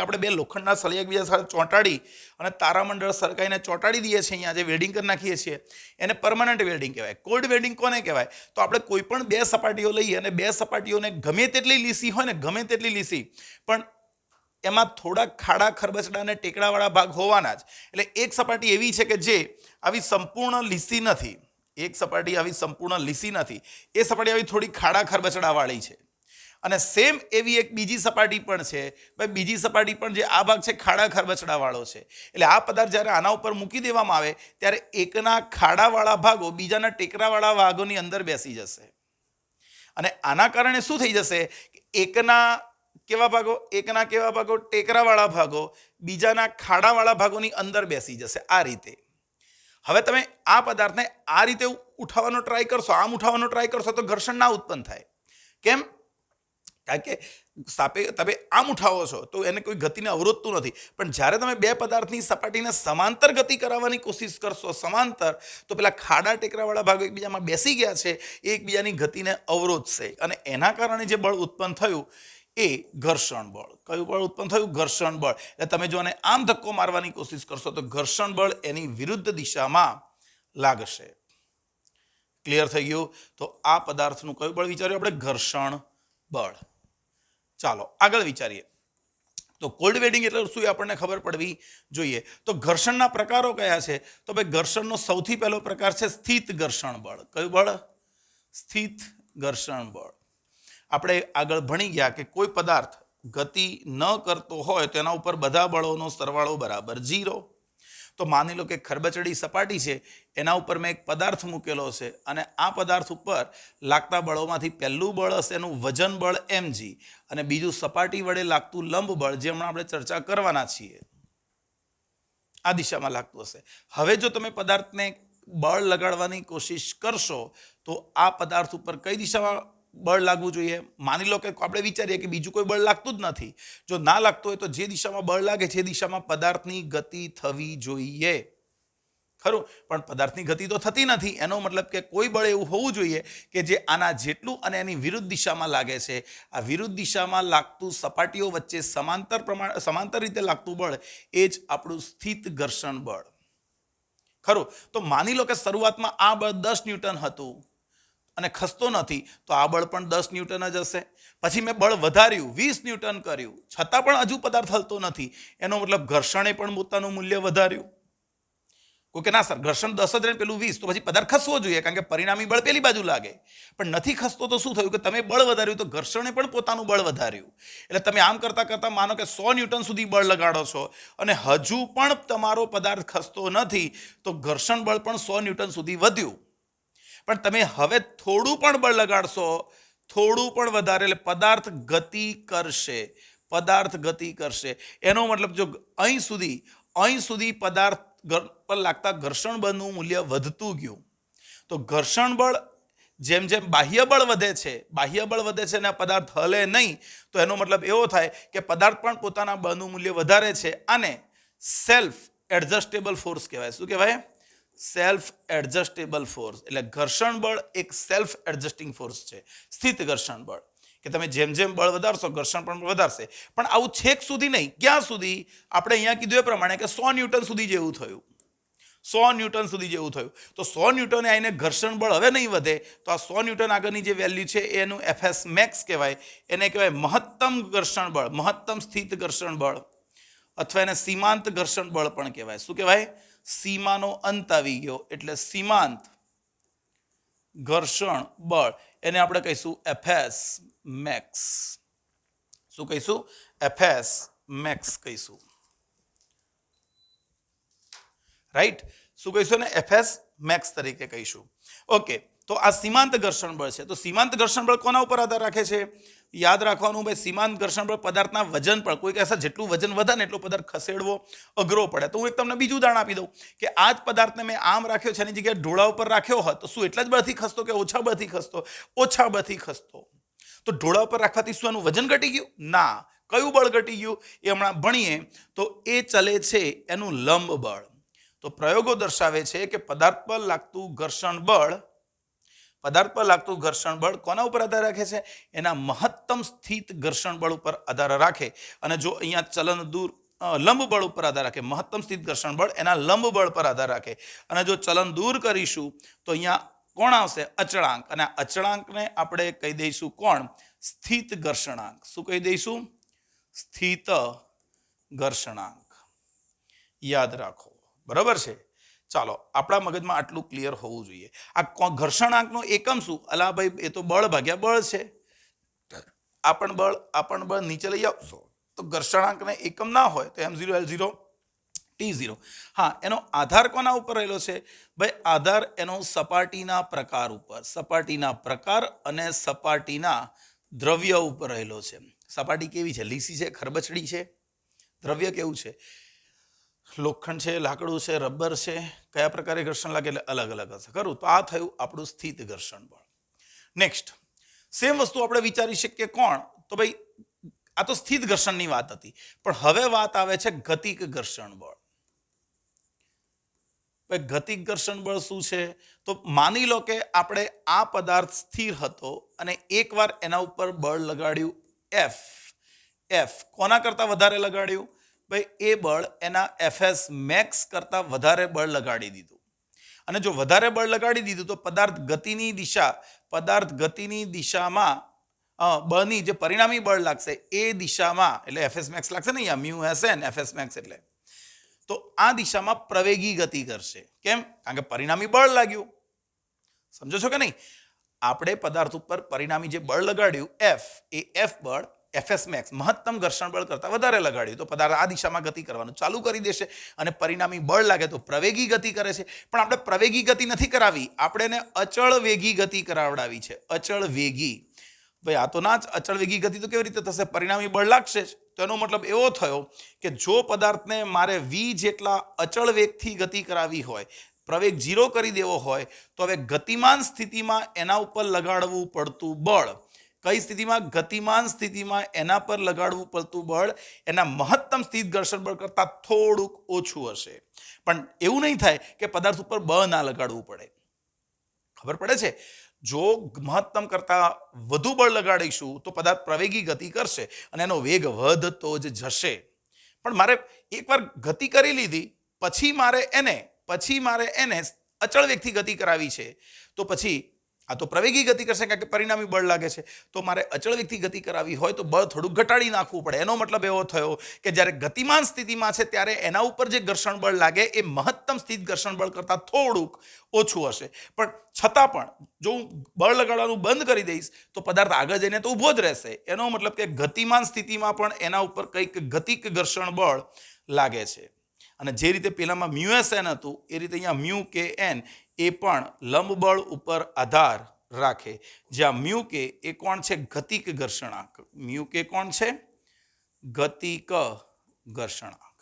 આપણે બે લોખંડના સળિયા એકબીજા સાથે ચોંટાડી અને તારામંડળ સરકાઈને ચોંટાડી દઈએ છીએ, અહીંયા જે વેલ્ડિંગ કરી નાખીએ છીએ એને પરમનન્ટ વેલ્ડિંગ કહેવાય. કોલ્ડ વેલ્ડિંગ કોને કહેવાય? તો આપણે કોઈ પણ બે સપાટીઓ લઈએ અને બે સપાટીઓને ગમે તેટલી લીસી પણ એમાં થોડા ખાડા ખરબચડા અને ટેકડાવાળા ભાગ હોવાના જ. એટલે એક સપાટી એવી છે કે જે આવી સંપૂર્ણ લીસી નથી, એ સપાટી આવી થોડી ખાડા ખરબચડાવાળી છે. અને સેમ એવી એક બીજી સપાટી પણ છે. બીજી સપાટી પણ જે આ ભાગ છે ખાડા ખરબચડાવાળો છે. એટલે આ પદાર્થ જ્યારે આના ઉપર મૂકી દેવામાં આવે ત્યારે એકના ખાડાવાળા ભાગો બીજાના ટેકરાવાળા ભાગોની અંદર બેસી જશે. અને આના કારણે શું થઈ જશે? એકના કેવા ભાગો ટેકરાવાળા ભાગો બીજાના ખાડાવાળા ભાગોની અંદર બેસી જશે. આ રીતે. હવે તમે આ પદાર્થને આ રીતે ઉઠાવવાનો ટ્રાય કરશો, તો ઘર્ષણ ના ઉત્પન્ન થાય. કેમ? કારણ કે તમે આમ ઉઠાવો છો તો એને કોઈ ગતિને અવરોધતું નથી. પણ જ્યારે તમે બે પદાર્થની સપાટીને સમાંતર ગતિ કરાવવાની કોશિશ કરશો, તો પેલા ખાડા ટેકરાવાળા ભાગો એકબીજામાં બેસી ગયા છે, એ એકબીજાની ગતિને અવરોધશે. અને એના કારણે જે બળ ઉત્પન્ન થયું એ ઘર્ષણ બળ. કયું બળ ઉત્પન્ન થયું? ઘર્ષણ બળ. એટલે તમે જો આને આમ ધક્કો મારવાની કોશિશ કરશો તો ઘર્ષણ બળ એની વિરુદ્ધ દિશામાં લાગશે. ક્લિયર થઈ ગયું? તો આ પદાર્થનું કયું બળ વિચાર્યું આપણે? ઘર્ષણ બળ. ચાલો આગળ વિચારીએ. તો કોલ્ડ વેલ્ડિંગ એટલે શું એ આપણને ખબર પડવી જોઈએ. તો ઘર્ષણના પ્રકારો કયા છે? તો ભાઈ ઘર્ષણનો સૌથી પહેલો પ્રકાર છે સ્થિત ઘર્ષણ બળ. કયું બળ? સ્થિત ઘર્ષણ બળ. આપણે આગળ ભણી ગયા કે કોઈ પદાર્થ ગતિ ન કરતો હોય તો એના ઉપર બધા બળોનો સરવાળો બરાબર 0. તો માની લો કે ખરબચડી સપાટી છે, એના ઉપર મેં એક પદાર્થ મૂકેલો છે અને આ પદાર્થ ઉપર લાગતા બળોમાંથી પહેલું બળ હશે એનું વજન બળ mg અને બીજું સપાટી વડે લાગતું લંબ બળ, જે હમણાં આપણે ચર્ચા કરવાના છીએ, આ દિશામાં લાગતું હશે. હવે જો તમે પદાર્થને બળ લગાડવાની કોશિશ કરશો તો આ પદાર્થ ઉપર કઈ દિશામાં બળ લાગવું જોઈએ? માની લો કે આપણે વિચારીએ કે બીજું કોઈ બળ લાગતું જ નથી. જો ના લાગતું હોય તો જે દિશામાં બળ લાગે છે એ દિશામાં પદાર્થની ગતિ થવી જોઈએ. ખરું. પણ પદાર્થની ગતિ તો થતી નથી. એનો મતલબ કે કોઈ બળ એવું હોવું જોઈએ કે જે આના જેટલું અને એની વિરુદ્ધ દિશામાં લાગે છે. આ વિરુદ્ધ દિશામાં લાગતું સપાટીઓ વચ્ચે સમાંતર રીતે લાગતું બળ એ જ આપણું સ્થિત ઘર્ષણ બળ. ખરું. તો માની લો કે શરૂઆતમાં આ બળ 10 ન્યૂટન હતું અને ખસતો નથી, તો આ બળ પણ 10 ન્યૂટન જ હશે. પછી મેં બળ વધાર્યું, 20 ન્યૂટન કર્યું, છતાં પણ હજુ પદાર્થ હલતો નથી. એનો મતલબ ઘર્ષણે પણ પોતાનું મૂલ્ય વધાર્યું. કોઈ કે ના સર ઘર્ષણ 10 જ રહે, પેલું 20, તો પછી પદાર્થ ખસવો જોઈએ કારણ કે પરિણામી બળ પેલી બાજુ લાગે. પણ નથી ખસતો તો શું થયું કે તમે બળ વધાર્યું તો ઘર્ષણે પણ પોતાનું બળ વધાર્યું. એટલે તમે આમ કરતા માનો કે 100 ન્યૂટન સુધી બળ લગાડો છો અને હજુ પણ તમારો પદાર્થ ખસતો નથી, તો ઘર્ષણ બળ પણ 100 ન્યૂટન સુધી વધ્યું. પણ તમે હવે થોડું પણ બળ લગાડશો થોડું પણ વધારે એટલે પદાર્થ ગતિ કરશે, પદાર્થ ગતિ કરશે. એનો મતલબ જો અહીં સુધી પદાર્થ પર લાગતા ઘર્ષણ બળનું મૂલ્ય વધતું ગયું, તો ઘર્ષણ બળ જેમ જેમ બાહ્ય બળ વધે છે અને પદાર્થ હલે નહીં, તો એનો મતલબ એવો થાય કે પદાર્થ પણ પોતાના બળનું મૂલ્ય વધારે છે. અને સેલ્ફ એડજસ્ટેબલ ફોર્સ કહેવાય. શું કહેવાય? Self adjustable force. એટલે ઘર્ષણ બળ એક સેલ્ફ એડજસ્ટિંગ ફોર્સ છે, સ્થિત ઘર્ષણ બળ, કે તમે જેમ જેમ બળ વધારશો ઘર્ષણ પણ વધારશે. પણ આવું છેક સુધી નહીં. ક્યાં સુધી? આપણે અહીંયા કીધું એ પ્રમાણે કે 100 ન્યૂટન સુધી જેવું થયું, 100 ન્યૂટન સુધી જેવું થયું. તો 100 ન્યૂટને આવીને ઘર્ષણ બળ હવે નહીં વધે, તો આ 100 ન્યૂટન આગળની જે વેલ્યુ છે એનું એફએસ મેક્સ કહેવાય. એને કહેવાય મહત્તમ ઘર્ષણ બળ, મહત્તમ સ્થિત ઘર્ષણ બળ, અથવા એને સીમાંત ઘર્ષણ બળ પણ કહેવાય. શું કહેવાય? સીમાનો અંત આવી ગયો એટલે સીમાંત ઘર્ષણ બળ. એને આપણે કહીશું એફએસ મેક્સ. શું કહીશું? એફએસ મેક્સ કહીશું. રાઈટ? શું કહીશું ને? એફએસ મેક્સ તરીકે કહીશું. ઓકે, તો આ સીમાંત ઘર્ષણ બળ છે. તો સીમાંત ઘર્ષણ બળ કોના ઉપર આધાર રાખે છે? યાદ રાખવાનું ભાઈ, સીમાંત ઘર્ષણ બળ પદાર્થના વજન પર, કોઈ કહેશે જેટલું વજન વધે ને એટલો પદાર્થ ખસેડવો અઘરો પડે. તો હું એક તમને બીજું ઉદાહરણ આપી દઉં કે આ જ પદાર્થને મેં આમ રાખ્યો છે, એની જગ્યાએ ઢોળા ઉપર રાખ્યો હોત તો શું એટલા જ બળથી ખસતો કે ઓછા બળથી ખસતો? ઓછા બળથી ખસતો. તો ઢોળા ઉપર રાખવાથી શું એનું વજન ઘટી ગયું? ના. કયું બળ ઘટી ગયું એ હમણાં ભણીએ. તો એ ચલે છે એનું લંબ બળ. તો પ્રયોગો દર્શાવે છે કે પદાર્થ પર લાગતું ઘર્ષણ બળ કોના ઉપર આધાર રાખે છે? એના મહત્તમ સ્થિત ઘર્ષણ બળ ઉપર આધાર રાખે. અને જો અહીંયા ચલન દૂર લંબ બળ ઉપર આધાર રાખે, મહત્તમ સ્થિત ઘર્ષણ બળ એના લંબ બળ પર આધાર રાખે. અને જો ચલન દૂર કરીશું તો અહીંયા કોણ આવશે? અચળાંક. અને અચળાંકને આપણે કહી દઈશું કોણ? સ્થિત ઘર્ષણાંક. શું કહી દઈશું? સ્થિત ઘર્ષણાંક. યાદ રાખો. બરાબર છે? ચાલો, આપણા મગજમાં આટલું ક્લિયર હોવું જોઈએ. આ ઘર્ષણાંકનો એકમ શું? અલા ભાઈ, એ તો બળ ભાગ્યા બળ છે. આ પણ બળ નીચે લઈ આવશો તો ઘર્ષણાંકને એકમ ના હોય તો M0 L0 T0. હા, એનો આધાર કોના ઉપર રહેલો છે? ભાઈ, આધાર એનો સપાટીના પ્રકાર ઉપર, સપાટીના પ્રકાર અને સપાટીના દ્રવ્ય ઉપર રહેલો છે. સપાટી કેવી છે? લીસી છે, ખરબચડી છે? દ્રવ્ય કેવું છે? લોખંડ છે, લાકડું છે, રબર છે? કયા પ્રકારે ઘર્ષણ લાગે? એટલે અલગ અલગ હશે. ખરું? તો આ થયું આપણું સ્થિત ઘર્ષણ બળ. નેક્સ્ટ સેમ વસ્તુ આપણે વિચારી શકીએ. કોણ? તો ભાઈ, આ તો સ્થિત ઘર્ષણની વાત હતી, પણ હવે વાત આવે છે ગતિક ઘર્ષણ બળ. ભાઈ, ગતિક ઘર્ષણ બળ શું છે? તો માની લો કે આપણે આ પદાર્થ સ્થિર હતો અને એકવાર એના ઉપર બળ લગાડ્યું એફ. કોના કરતા વધારે લગાડ્યું? ભાઈ, એ બળ એના એફએસ મેક્સ કરતા વધારે બળ લગાડી દીધું. અને જો વધારે બળ લગાડી દીધું તો પદાર્થ ગતિની દિશામાં બળની જે પરિણામી બળ લાગશે એ દિશામાં, એટલે એફએસ મેક્સ લાગશે ને અહીંયા mu S N FS max, એટલે તો આ દિશામાં પ્રવેગી ગતિ કરશે. કેમ? કારણ કે પરિણામી બળ લાગ્યું. સમજો છો કે નહીં? આપણે પદાર્થ ઉપર પરિણામી જે બળ લગાડ્યું એફ, એ એફ બળ એફએસ મેક્સ મહત્તમ ઘર્ષણ બળ કરતા વધારે લગાડ્યું તો પદાર્થ આ દિશામાં ગતિ કરવાનું ચાલુ કરી દેશે અને પરિણામી બળ લાગે તો પ્રવેગી ગતિ કરે છે. પણ આપણે પ્રવેગી ગતિ નથી કરાવી, આપણે એને અચળ વેગી ગતિ કરાવડાવી છે. અચળ વેગી. ભાઈ, આ તો ના જ. અચળ વેગી ગતિ તો કેવી રીતે થશે? પરિણામી બળ લાગશે જ. તો એનો મતલબ એવો થયો કે જો પદાર્થને મારે v જેટલા અચળ વેગથી ગતિ કરાવી હોય, પ્રવેગ 0 કરી દેવો હોય, તો હવે ગતિમાન સ્થિતિમાં એના ઉપર લગાડવું પડતું બળ, કઈ સ્થિતિમાં? ગતિમાન સ્થિતિમાં એના પર લગાડવું પડતું બળ એના મહત્તમ સ્થિત ઘર્ષણ બળ કરતાં થોડુંક ઓછું હશે. પણ એવું નહીં થાય કે પદાર્થ ઉપર બળ ના લગાડવું પડે. ખબર પડે છે? જો મહત્તમ કરતા વધુ બળ લગાડીશું તો પદાર્થ પ્રવેગી ગતિ કરશે અને એનો વેગ વધતો જ જશે. પણ મારે એકવાર ગતિ કરી લીધી, પછી મારે એને અચળ વેગથી ગતિ કરાવી છે, તો પછી આ તો પ્રવેગી ગતિ કરશે કારણ કે પરિણામી બળ લાગે છે. તો મારે અચળ વેગથી ગતિ કરાવી હોય તો બળ થોડું ઘટાડી નાખવું પડે. એનો મતલબ એવો થયો કે જ્યારે ગતિમાન સ્થિતિમાં છે ત્યારે એના ઉપર જે ઘર્ષણ બળ લાગે એ મહત્તમ સ્થિત ઘર્ષણ બળ કરતાં થોડુંક ઓછું હશે. પણ છતાં પણ જો હું બળ લગાડવાનું બંધ કરી દઈશ તો પદાર્થ આગળ જઈને તો ઊભો જ રહેશે. એનો મતલબ કે ગતિમાન સ્થિતિમાં પણ એના ઉપર કંઈક ગતિક ઘર્ષણ બળ લાગે છે. અને જે રીતે પેલામાં મ્યુ એસ એન હતું એ રીતે અહીંયા મ્યુ કે એન એ પણ લંબ બળ ઉપર આધાર રાખે, જ્યાં મ્યુ કે એ કોણ છે? ગતિક ઘર્ષણાંક. મ્યુ કે કોણ છે? ગતિક ઘર્ષણાંક.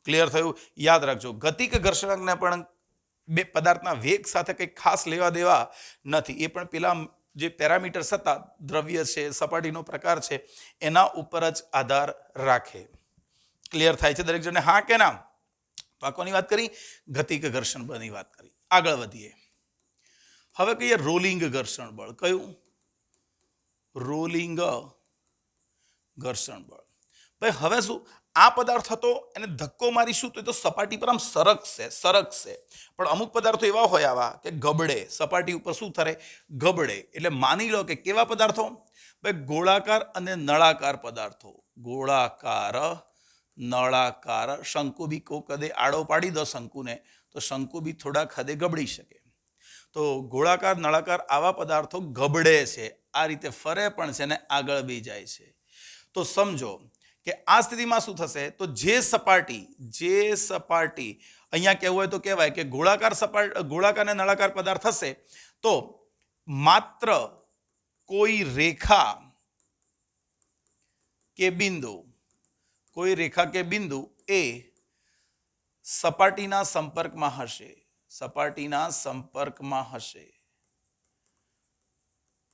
ક્લિયર થયું? યાદ રાખજો, ગતિક ઘર્ષણાંકને પણ બે પદાર્થના વેગ સાથે કંઈ ખાસ લેવા દેવા નથી. એ પણ પેલા જે પેરામીટર્સ હતા, દ્રવ્ય છે, સપાટીનો પ્રકાર છે, એના ઉપર જ આધાર રાખે. ક્લિયર થાય છે દરેક જણને? હા કે ના? તો આ કોની વાત કરી? ગતિક ઘર્ષણ બળની વાત કરી. આગળ વધીએ. હવે કહીએ રોલિંગ ઘર્ષણ બળ. કયું? રોલિંગ ઘર્ષણ બળ. ભાઈ હવે શું, આ પદાર્થ હતો એને ધક્કો મારીશું તો એ તો સપાટી પર આમ સરકશે. પણ અમુક પદાર્થો એવા હોય આવા કે ગબડે, સપાટી ઉપર શું થાય? ગબડે. એટલે માની લો કે કેવા પદાર્થો? ભાઈ ગોળાકાર અને નળાકાર પદાર્થો. ગોળાકાર, નળાકાર. શંકુ બી કોક કદે આડો પાડી દો શંકુને તો શંકુ બી થોડા ખદે ગબડી શકે. તો ગોળાકાર, નળાકાર આવા પદાર્થો ગબડે છે, આ રીતે ફરે પણ છે ને આગળ બી જાય છે. તો સમજો કે આ સ્થિતિમાં શું થશે? તો જે સપાટી અહીંયા કહેવું હોય તો કહેવાય કે ગોળાકાર અને નળાકાર પદાર્થ હશે તો માત્ર કોઈ રેખા કે બિંદુ એ સપાટીના સંપર્કમાં હશે.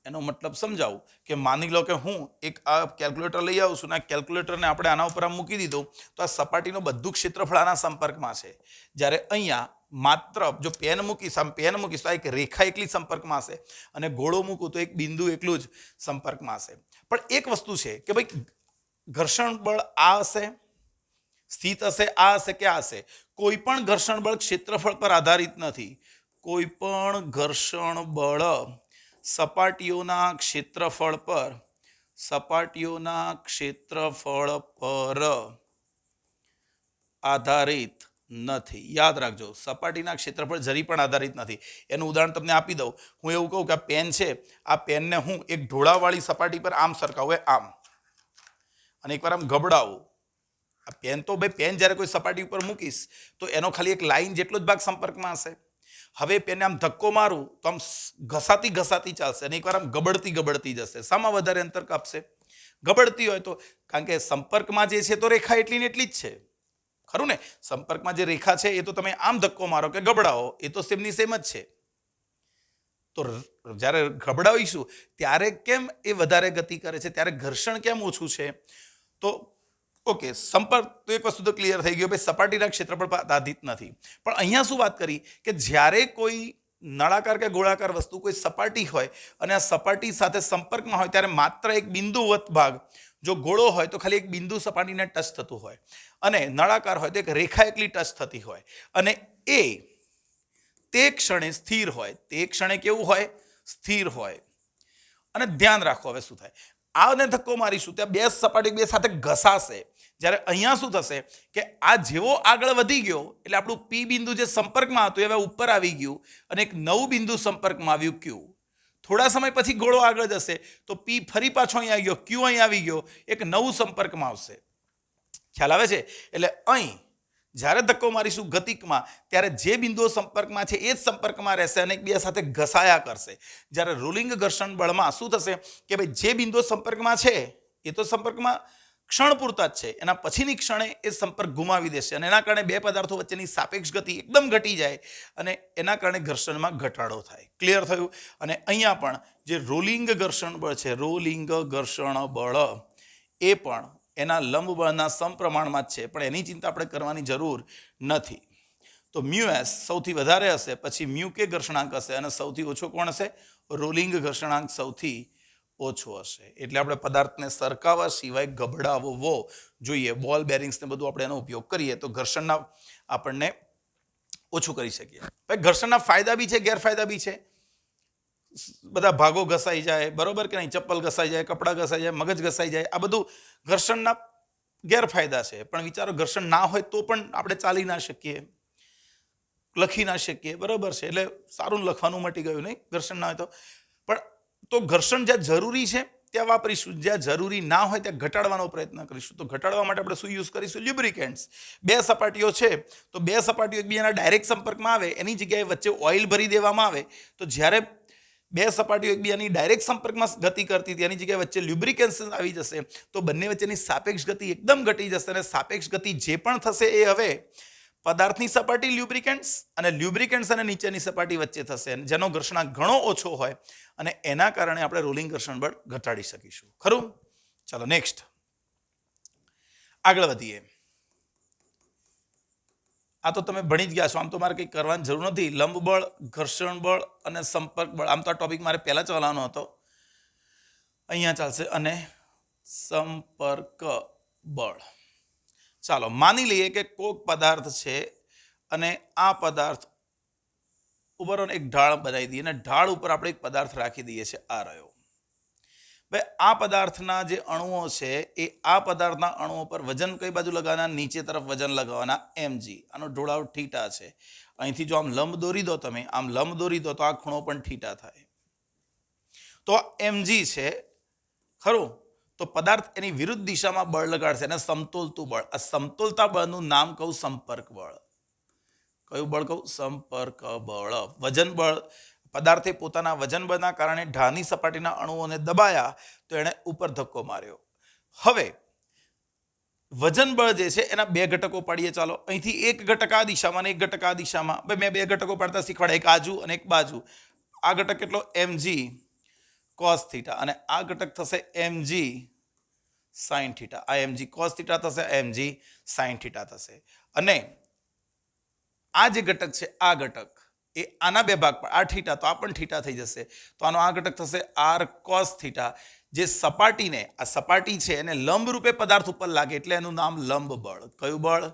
એનો મતલબ સમજાવું કે માની લો કે હું એક આ કેલ્ક્યુલેટર લઈ આવું છું ને આ કેલ્ક્યુલેટરને આપણે આના ઉપર મૂકી દીધું તો આ સપાટીનું બધું ક્ષેત્રફળ આના સંપર્કમાં છે. જ્યારે અહીંયા માત્ર જો પેન મૂકીશ તો એક રેખા એકલી સંપર્કમાં હશે અને ગોળો મૂકું તો એક બિંદુ એકલું જ સંપર્કમાં હશે. પણ એક વસ્તુ છે કે ભાઈ ઘર્ષણ બળ આ હશે, સ્થિત હશે, આ હશે કે આ હશે. કોઈ પણ ઘર્ષણ બળ ક્ષેત્રફળ પર આધારિત નથી. કોઈ પણ ઘર્ષણ બળ સપાટીઓના ક્ષેત્રફળ પર આધારિત નથી. યાદ રાખજો, સપાટીના ક્ષેત્રફળ જરી પણ આધારિત નથી. એનું ઉદાહરણ તમને આપી દઉં. હું એવું કહું કે આ પેન છે, આ પેનને હું એક ઢોળાવાળી સપાટી પર આમ સરખાવું, આમ, અને એકવાર આમ ગબડાવું. આ પેન તો ભાઈ પેન જ્યારે કોઈ સપાટી ઉપર મૂકીશ તો એનો ખાલી એક લાઈન જેટલો જ ભાગ સંપર્કમાં હશે. હવે પેનને આમ ધક્કો મારું તો આમ ઘસાતી ચાલશે અને એકવાર આમ ગબડતી જશે. શામાં વધારે અંતર કાપશે? ગબડતી હોય તો, કારણ કે સંપર્કમાં જે છે તો રેખા એટલી ને એટલી જ છે, ખરું ને? સંપર્કમાં જે રેખા છે એ તો તમે આમ ધક્કો મારો કે ગબડાવો એ તો સેમની સેમ જ છે. તો જ્યારે ગબડાવીશું ત્યારે કેમ એ વધારે ગતિ કરે છે? ત્યારે ઘર્ષણ કેમ ઓછું છે? તો ઓકે, સંપર્ક તો એક વસ્તુ તો ક્લિયર થઈ ગયો, ભાઈ સપાટીના ક્ષેત્રફળ પર આધારિત નથી. પણ અહીંયા શું વાત કરી કે જ્યારે કોઈ નળાકાર કે ગોળાકાર વસ્તુ કોઈ સપાટી હોય અને આ સપાટી સાથે સંપર્કમાં હોય ત્યારે માત્ર એક બિંદુવત ભાગ, જો ગોળો હોય તો ખાલી એક બિંદુ સપાટીને ટચ થતું હોય અને નળાકાર હોય તો એક રેખા એકલી ટચ થતી હોય અને એ તે ક્ષણે સ્થિર હોય. તે ક્ષણે કેવું હોય? સ્થિર હોય. અને ધ્યાન રાખો હવે શું થાય, આને ધક્કો મારીશું ત્યાં બે સપાટી બે સાથે ઘસાશે. જ્યારે અહીંયા શું થશે કે આ જેવો આગળ વધી ગયો એટલે આપણું પી બિંદુ જે સંપર્કમાં હતું એ હવે ઉપર આવી ગયું અને એક નવું બિંદુ સંપર્કમાં આવ્યું ક્યુ. થોડા સમય પછી ગોળો આગળ જશે તો પી ફરી પાછો અહીં આવી ગયો, ક્યુ અહીં આવી ગયો, એક નવું સંપર્કમાં આવશે. ખ્યાલ આવે છે? એટલે અહીં જ્યારે ધક્કો મારીશું ગતિકમાં ત્યારે જે બિંદુઓ સંપર્કમાં છે એ જ સંપર્કમાં રહેશે અને એકબીજા સાથે ઘસાયા કરશે. જ્યારે રોલિંગ ઘર્ષણ બળમાં શું થશે કે ભાઈ જે બિંદુઓ સંપર્કમાં છે એ તો સંપર્કમાં ક્ષણ પૂરતા જ છે, એના પછીની ક્ષણે એ સંપર્ક ગુમાવી દેશે અને એના કારણે બે પદાર્થો વચ્ચેની સાપેક્ષ ગતિ એકદમ ઘટી જાય અને એના કારણે ઘર્ષણમાં ઘટાડો થાય. ક્લિયર થયું? અને અહીંયા પણ જે રોલિંગ ઘર્ષણ બળ છે, રોલિંગ ઘર્ષણ બળ એ પણ એના લંબ બળના સમપ્રમાણમાં જ છે, પણ એની ચિંતા આપણે કરવાની જરૂર નથી. તો મ્યુ એસ સૌથી વધારે હશે, પછી મ્યુ કે ઘર્ષણાંક હશે અને સૌથી ઓછો કોણ હશે? રોલિંગ ઘર્ષણાંક સૌથી ઓછો હશે. એટલે આપણે પદાર્થને સરકાવવા સિવાય ગબડાવવો જોઈએ. બોલ બેરિંગ્સને બધું આપણે એનો ઉપયોગ કરીએ તો ઘર્ષણના આપણને ઓછું કરી શકીએ. ભાઈ ઘર્ષણના ફાયદા બી છે, ગેરફાયદા બી છે. બધા ભાગો ઘસાઈ જાય, બરોબર કે નહીં? ચપ્પલ ઘસાઈ જાય, કપડાં ઘસાઈ જાય, મગજ ઘસાઈ જાય, આ બધું ઘર્ષણના ગેરફાયદા છે. પણ વિચારો ઘર્ષણ ના હોય તો પણ આપણે ચાલી ના શકીએ, લખી ના શકીએ, બરોબર છે? એટલે સારું લખવાનું મટી ગયું, નહીં? ઘર્ષણ ના હોય પણ તો ઘર્ષણ જ્યાં જરૂરી છે ત્યાં વાપરીશું, જ્યાં જરૂરી ના હોય ત્યાં ઘટાડવાનો પ્રયત્ન કરીશું. તો ઘટાડવા માટે આપણે શું યુઝ કરીશું? લ્યુબ્રિકેન્ટ્સ. બે સપાટીઓ છે તો બે સપાટીઓ એકબીજાના ડાયરેક્ટ સંપર્કમાં આવે એની જગ્યાએ વચ્ચે ઓઇલ ભરી દેવામાં આવે તો જ્યારે બે સપાટીઓ એકબીજાની ડાયરેક્ટ સંપર્કમાં ગતિ કરતી હતી એની જગ્યાએ વચ્ચે લ્યુબ્રિકેશન આવી જશે તો બંને વચ્ચેની સાપેક્ષ ગતિ એકદમ ઘટી જશે અને સાપેક્ષ ગતિ જે પણ થશે એ હવે પદાર્થની સપાટી લ્યુબ્રિકેન્ટ્સ અને લ્યુબ્રિકેન્ટ્સ અને નીચેની સપાટી વચ્ચે થશે જેનો ઘર્ષણાંક ઘણો ઓછો હોય અને એના કારણે આપણે રોલિંગ ઘર્ષણ બળ ઘટાડી શકીશું. ખરું? ચાલો નેક્સ્ટ આગળ વધીએ. આ તો તમે ભણી જ ગયા છો, આમ તો મારે કંઈ કરવાની જરૂર નથી. લંબ બળ, ઘર્ષણ બળ અને સંપર્ક બળ, આમ તો આ ટોપિક મારે પહેલા ચલાવવાનો હતો, અહીંયા ચાલશે. અને સંપર્ક બળ. ચાલો માની લઈએ કે કોઈક પદાર્થ છે અને આ પદાર્થ ઉપર એક ઢાળ બનાવી દઈએ અને ઢાળ ઉપર આપણે એક પદાર્થ રાખી દઈએ છીએ, આ રહ્યો. ભાઈ આ પદાર્થના જે અણુઓ છે એ આ પદાર્થના અણુઓ પર વજન કઈ બાજુ લગાવવાના? નીચે તરફ વજન લગાવવાના, mg. આનો ઢોળાવ થીટા છે. અહીંથી જો આમ લંબ દોરી દો, તમે આમ લંબ દોરી દો તો આ ખૂણો પણ થીટા થાય. તો mg છે, ખરું? તો પદાર્થ એની વિરુદ્ધ દિશામાં બળ લગાડશે અને સમતોલતું બળ. આ સમતોલતા બળનું નામ કહું સંપર્ક બળ. કયું બળ કહું? સંપર્ક બળ. વજન બળ, પદાર્થે પોતાના વજન બળના કારણે ઢાળની સપાટીના અણુઓને દબાયા તો એણે ઉપર ધક્કો માર્યો. હવે વજન બળ જે છે એના બે ઘટકો પાડીએ. ચાલો અહીંથી એક ઘટક આ દિશામાં અને એક ઘટક આ દિશામાં. ભાઈ મેં બે ઘટકો પાડતા શીખવાડ્યા, એક આજુ અને એક બાજુ. આ ઘટક કેટલો? mg cos થીટા અને આ ઘટક થશે mg sin થીટા. આ mg cos થીટા થશે, mg sin થીટા થશે. અને આ જે ઘટક છે આ ઘટક એ આના બે ભાગ પર, આ થીટા તો આ પણ થીટા થઈ જશે. તો આનો આ ઘટક થશે r cos થીટા. જે સપાટીને, આ સપાટી છે એને લંબ રૂપે પદાર્થ ઉપર લાગે એટલે એનું નામ લંબ બળ. કયું બળ?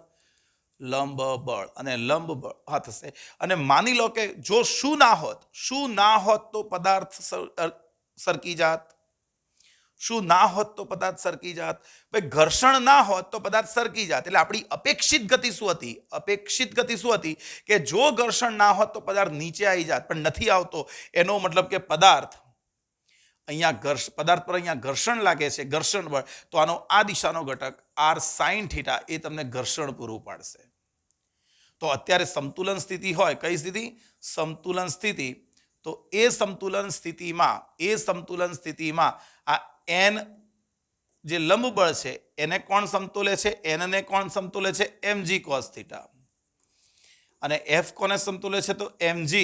લંબ બળ. અને લંબ બળ હા થશે. અને માની લો કે જો શું ના હોત તો પદાર્થ સરકી જાત. શું ના હોત તો પદાર્થ સરકી જાત. ભાઈ ઘર્ષણ ના હોત તો પદાર્થ સરકી જાત. એટલે આપણી અપેક્ષિત ગતિ શું હતી? અપેક્ષિત ગતિ શું હતી? કે જો ઘર્ષણ ના હોત તો પદાર્થ નીચે આવી જાત, પણ નથી આવતો. એનો મતલબ કે પદાર્થ પર અહીંયા ઘર્ષણ લાગે છે, ઘર્ષણ બળ. તો આનો આ દિશાનો ઘટક r sin થીટા એ તમને ઘર્ષણ પૂરું પાડશે. તો અત્યારે સમતુલન સ્થિતિ હોય, કઈ સ્થિતિ? સમતુલન સ્થિતિ. તો એ સમતુલન સ્થિતિમાં આ n જે લંબ બળ છે એને કોણ સમતોલે છે? n ને કોણ સમતોલે છે? mg cos theta. અને f કોને સમતોલે છે? તો mg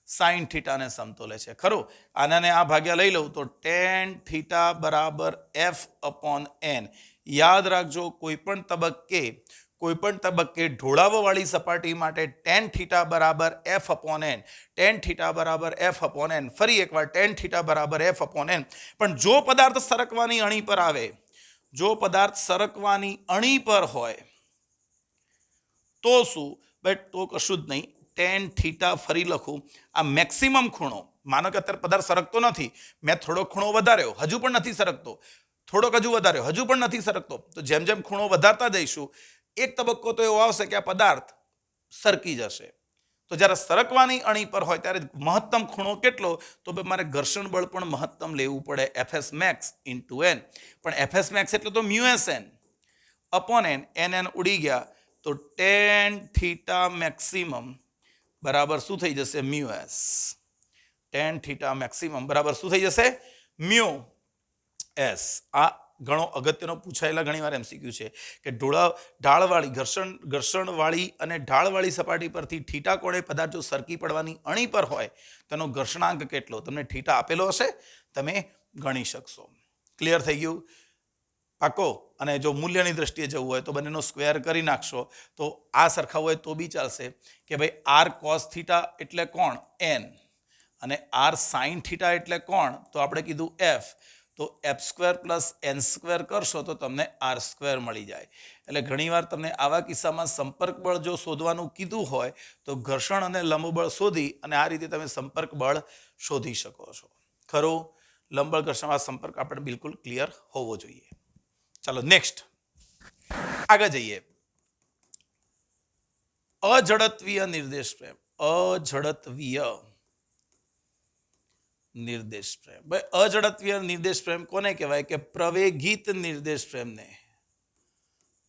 sin થીટાને સમતોલે છે. ખરું? આનાને આ ભાગ્યા લઈ લઉં તો tan થીટા બરાબર f upon n. યાદ રાખજો, કોઈ પણ તબક્કે ઢોળાવવાળી સપાટી માટે tan થીટા બરાબર f upon n. tan theta બરાબર f upon n. ફરી એકવાર tan થીટા બરાબર f upon n. પણ જો પદાર્થ સરકવાની અણી પર આવે, જો પદાર્થ સરકવાની અણી પર હોય તો શું? બટ તો કશું જ નહીં. tan થીટા ફરી લખું, આ મેક્સિમમ ખૂણો. માનો કે અત્યારે પદાર્થ સરકતો નથી, મેં થોડો ખૂણો વધાર્યો, હજુ પણ નથી સરકતો. થોડોક હજુ વધાર્યો, હજુ પણ નથી સરકતો. તો જેમ જેમ ખૂણો વધારતા જઈશું, એક તબક્કો તો એવો આવશે કે આ પદાર્થ સરકી જશે. તો જ્યારે સરકવાની અણી પર હોય ત્યારે મહત્તમ ખૂણો કેટલો? તો મારે ઘર્ષણ બળ પણ મહત્તમ લેવું પડે, fs max into n. પણ fs max એટલે તો μsn upon n. n ઉડી ગયા તો tan થીટા મેક્સિમમ બરાબર શું થઈ જશે? મ્યુએસ. tan થીટા મેક્સિમમ બરાબર શું થઈ જશે? Mu S. આ ઘણો અગત્યનો પૂછાયેલા ઘણી વાર એમસીક્યુ છે કે ઢાળવાળી ઘર્ષણવાળી અને ઢાળવાળી સપાટી પરથી થીટા કોણે પદાર્થ જો સરકી પડવાની અણી પર હોય તેનો ઘર્ષણાંક કેટલો? તમને થીટા આપેલો હશે, તમે ગણી શકશો. ક્લિયર થઈ ગયું? પાકો. અને જો મૂલ્યની દ્રષ્ટિએ જવું હોય તો બંનેનો સ્ક્વેર કરી નાખશો તો આ સરખા હોય તો બી ચાલશે કે ભાઈ r cos થીટા એટલે કોણ? n. અને r sin થીટા એટલે કોણ? તો આપણે કીધું f. તો f² પ્લસ n² કરશો તો તમને r² મળી જાય. એટલે ઘણીવાર તમને આવા કિસ્સામાં સંપર્ક બળ જો શોધવાનું કીધું હોય તો ઘર્ષણ અને લંબ બળ શોધી અને આ રીતે તમે સંપર્ક બળ શોધી શકો છો. ખરું? લંબ બળ ઘર્ષણ સંપર્ક આપણે બિલકુલ ક્લિયર હોવો જોઈએ. ચાલો નેક્સ્ટ આગળ જઈએ. અઝડત્વીય નિર્દેશ પ્રેમ. અઝડત્વીય નિર્દેશ પ્રેમ. ભાઈ અઝડત્વીય નિર્દેશ પ્રેમ કોને કહેવાય? કે પ્રવેગિત નિર્દેશ પ્રેમને.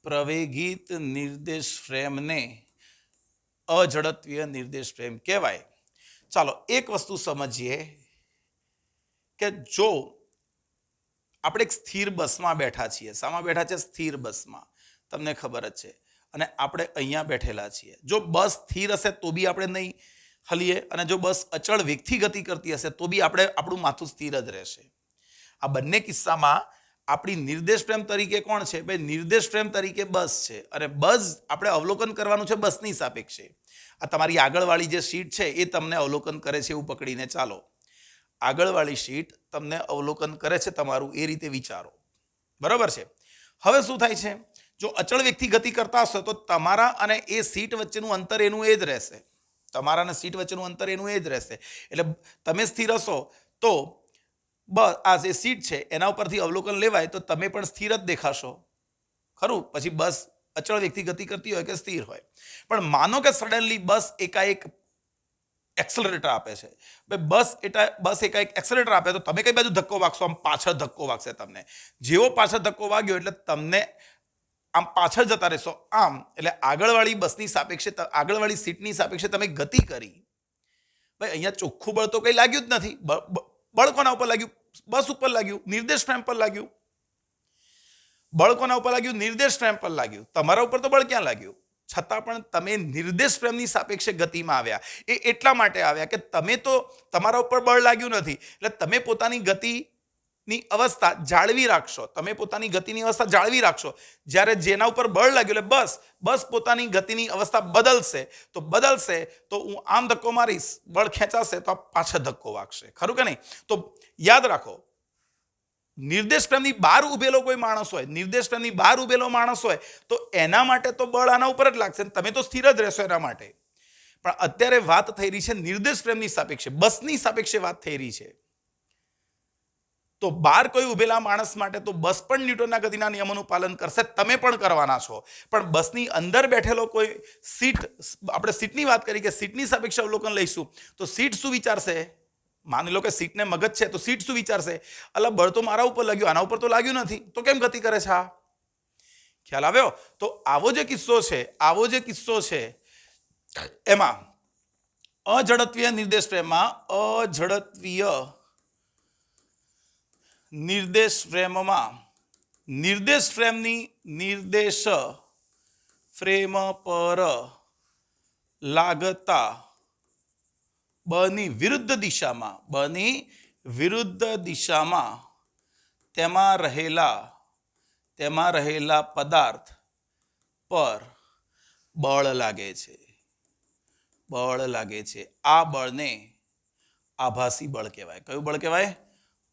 પ્રવેગિત નિર્દેશ પ્રેમને અઝડત્વીય નિર્દેશ પ્રેમ કહેવાય. ચાલો એક વસ્તુ સમજીએ કે જો આપણે એક સ્થિર બસમાં બેઠા છીએ, શામાં બેઠા છે? સ્થિર બસમાં, તમને ખબર જ છે, અને આપણે અહીંયા બેઠેલા છીએ. જો બસ સ્થિર હશે તો બી આપણે નહીં હલીએ, અને જો બસ અચળ વેગથી ગતિ કરતી હશે તો બી આપણું માથું સ્થિર જ રહેશે. આ બંને કિસ્સામાં આપણી નિર્દેશ ફ્રેમ તરીકે કોણ છે? ભાઈ નિર્દેશ ફ્રેમ તરીકે બસ છે, અને બસ આપણે અવલોકન કરવાનું છે બસની સાપેક્ષે. આ તમારી આગળવાળી જે શીટ છે એ તમને અવલોકન કરે છે એવું પકડીને ચાલો. આગળવાળી શીટ તમને અવલોકન કરે છે તમારું, એ રીતે વિચારો, બરાબર છે. હવે શું થાય છે? જો અચળ વેગથી ગતિ કરતા હશો તો તમારા અને એ સીટ વચ્ચેનું અંતર એનું એ જ રહેશે. તમારા અને સીટ વચ્ચેનું અંતર એનું એ જ રહેશે. એટલે તમે સ્થિર હશો તો બસ આ જે સીટ છે એના ઉપરથી અવલોકન લેવાય તો તમે પણ સ્થિર જ દેખાશો, ખરું? પછી બસ અચળ વેગથી ગતિ કરતી હોય કે સ્થિર હોય. પણ માનો કે સડનલી બસ એકાએક એક્સલરેટર આપે છે. બસ એકાએક એક્સલરેટર આપે તો તમે કઈ બાજુ ધક્કો વાગશો? આમ પાછળ ધક્કો વાગશે તમને. જેવો પાછળ ધક્કો વાગ્યો એટલે તમને આમ પાછળ જતા રહેશો આમ. એટલે આગળવાળી બસની સાપેક્ષે, આગળવાળી સીટની સાપેક્ષે તમે ગતિ કરી. ભાઈ અહીંયા ચોખ્ખું બળ તો કંઈ લાગ્યું જ નથી. બળ કોના ઉપર લાગ્યું? બસ ઉપર લાગ્યું, નિર્દેશ ફ્રેમ પર લાગ્યું. બળ કોના ઉપર લાગ્યું? નિર્દેશ ફ્રેમ પર લાગ્યું. તમારા ઉપર તો બળ ક્યાં લાગ્યું? છતાં પણ તમે નિર્દેશ ફ્રેમની સાપેક્ષે ગતિમાં આવ્યા. એ એટલા માટે આવ્યા કે તમે તો, તમારા ઉપર બળ લાગ્યું નથી, એટલે તમે પોતાની ગતિની અવસ્થા જાળવી રાખશો. તમે પોતાની ગતિની અવસ્થા જાળવી રાખશો. જ્યારે જેના ઉપર બળ લાગ્યું એટલે બસ પોતાની ગતિની અવસ્થા બદલશે તો હું આમ ધક્કો મારીશ, બળ ખેંચાશે તો પાછળ ધક્કો વાગશે, ખરું કે નહીં? તો યાદ રાખો, નિર્દેશ ફ્રેમની બહાર ઉભેલો કોઈ માણસ હોય, નિર્દેશ ફ્રેમની બહાર ઉભેલો માણસ હોય તો એના માટે તો બળ આના ઉપર જ લાગશે, તમે તો સ્થિર જ રહેશો એના માટે. પણ અત્યારે વાત થઈ રહી છે નિર્દેશ ફ્રેમની સાપેક્ષે, બસની સાપેક્ષે વાત થઈ રહી છે. તો બહાર કોઈ ઉભેલા માણસ માટે તો બસ પણ ન્યૂટનના ગતિના નિયમોનું પાલન કરશે, તમે પણ કરવાના છો. પણ બસની અંદર બેઠેલો કોઈ સીટ, આપણે સીટની વાત કરી કે સીટની સાપેક્ષે અવલોકન લઈશું તો સીટ શું વિચારશે? માની લો કે સીટને મગજ છે તો સીટ શું વિચારશે? અલા, બળ તો મારા ઉપર લાગ્યું, આના ઉપર તો લાગ્યું નથી, તો કેમ ગતિ કરે છે આ? ખ્યાલ આવ્યો? તો આવો જે કિસ્સો છે એમાં અઝડપીય નિર્દેશ ફ્રેમમાં, અઝડપીય નિર્દેશ ફ્રેમમાં નિર્દેશ ફ્રેમની નિર્દેશ ફ્રેમ પર લાગતા બની વિરુદ્ધ દિશામાં તેમાં રહેલા પદાર્થ પર બળ લાગે છે. આ બળને આભાસી બળ કહેવાય. કયું બળ કહેવાય?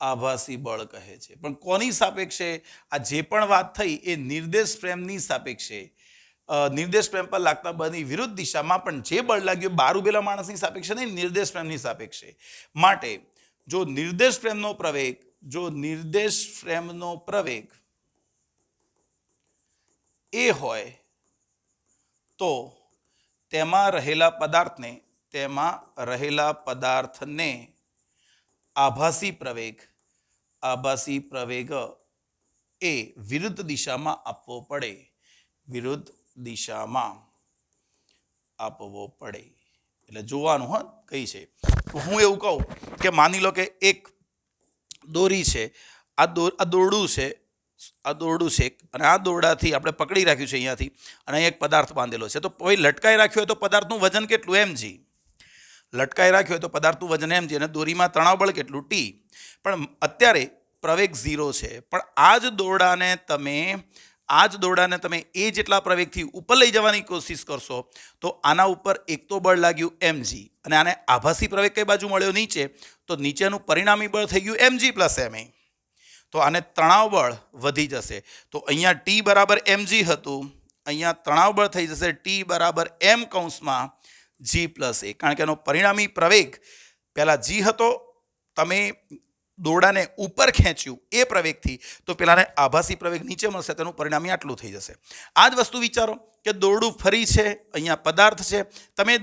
આભાસી બળ કહે છે. પણ કોની સાપેક્ષે? આ જે પણ વાત થઈ એ નિર્દેશ ફ્રેમની સાપેક્ષે, નિર્દેશ ફ્રેમ પર લાગતા બળની વિરુદ્ધ દિશામાં, પણ જે બળ લાગ્યું બહાર ઉભેલા માણસની સાપેક્ષે નહીં, નિર્દેશ ફ્રેમની સાપેક્ષે. માટે જો નિર્દેશ ફ્રેમનો પ્રવેગ એ હોય તો તેમાં રહેલા પદાર્થને આભાસી પ્રવેગ એ વિરુદ્ધ દિશામાં આપવો પડે. એટલે જોવાનું કઈ છે. હું એવું કહું કે માની લો કે એક દોરી છે, આ દોરડું છે, અને આ દોરડાથી આપણે પકડી રાખ્યું છે અહીંયાથી, અને અહીં એક પદાર્થ બાંધેલો છે. તો કોઈ લટકાઈ રાખ્યો હોય તો પદાર્થનું વજન કેટલું? mg. લટકાઈ રાખ્યો હોય તો પદાર્થનું વજન mg, અને દોરીમાં તણાવ બળ કેટલું? t. પણ અત્યારે પ્રવેગ 0 છે, પણ આ જ દોરડાને તમે એ જેટલા પ્રવેગથી ઉપર લઈ જવાની કોશિશ કરશો તો આના ઉપર એક તો બળ લાગ્યું mg, અને આને આભાસી પ્રવેગ કઈ બાજુ મળ્યો? નીચે. તો નીચેનું પરિણામી બળ થઈ ગયું mg + ma. તો આને તણાવ બળ વધી જશે. તો અહીંયા t બરાબર mg હતું, અહીંયા તણાવ બળ થઈ જશે t બરાબર m કૌંસમાં g + a. કારણ કે એનો પરિણામી પ્રવેગ પહેલા g હતો, તમે દોરડાને ઉપર ખેંચ્યું એ પ્રવેગથી, તો પેલાને આભાસી પ્રવેગ નીચે મળશે, તેનું પરિણામી આટલું થઈ જશે. આ જ વસ્તુ વિચારો કે દોરડું ફરી છે, અહીંયા પદાર્થ છે, તમે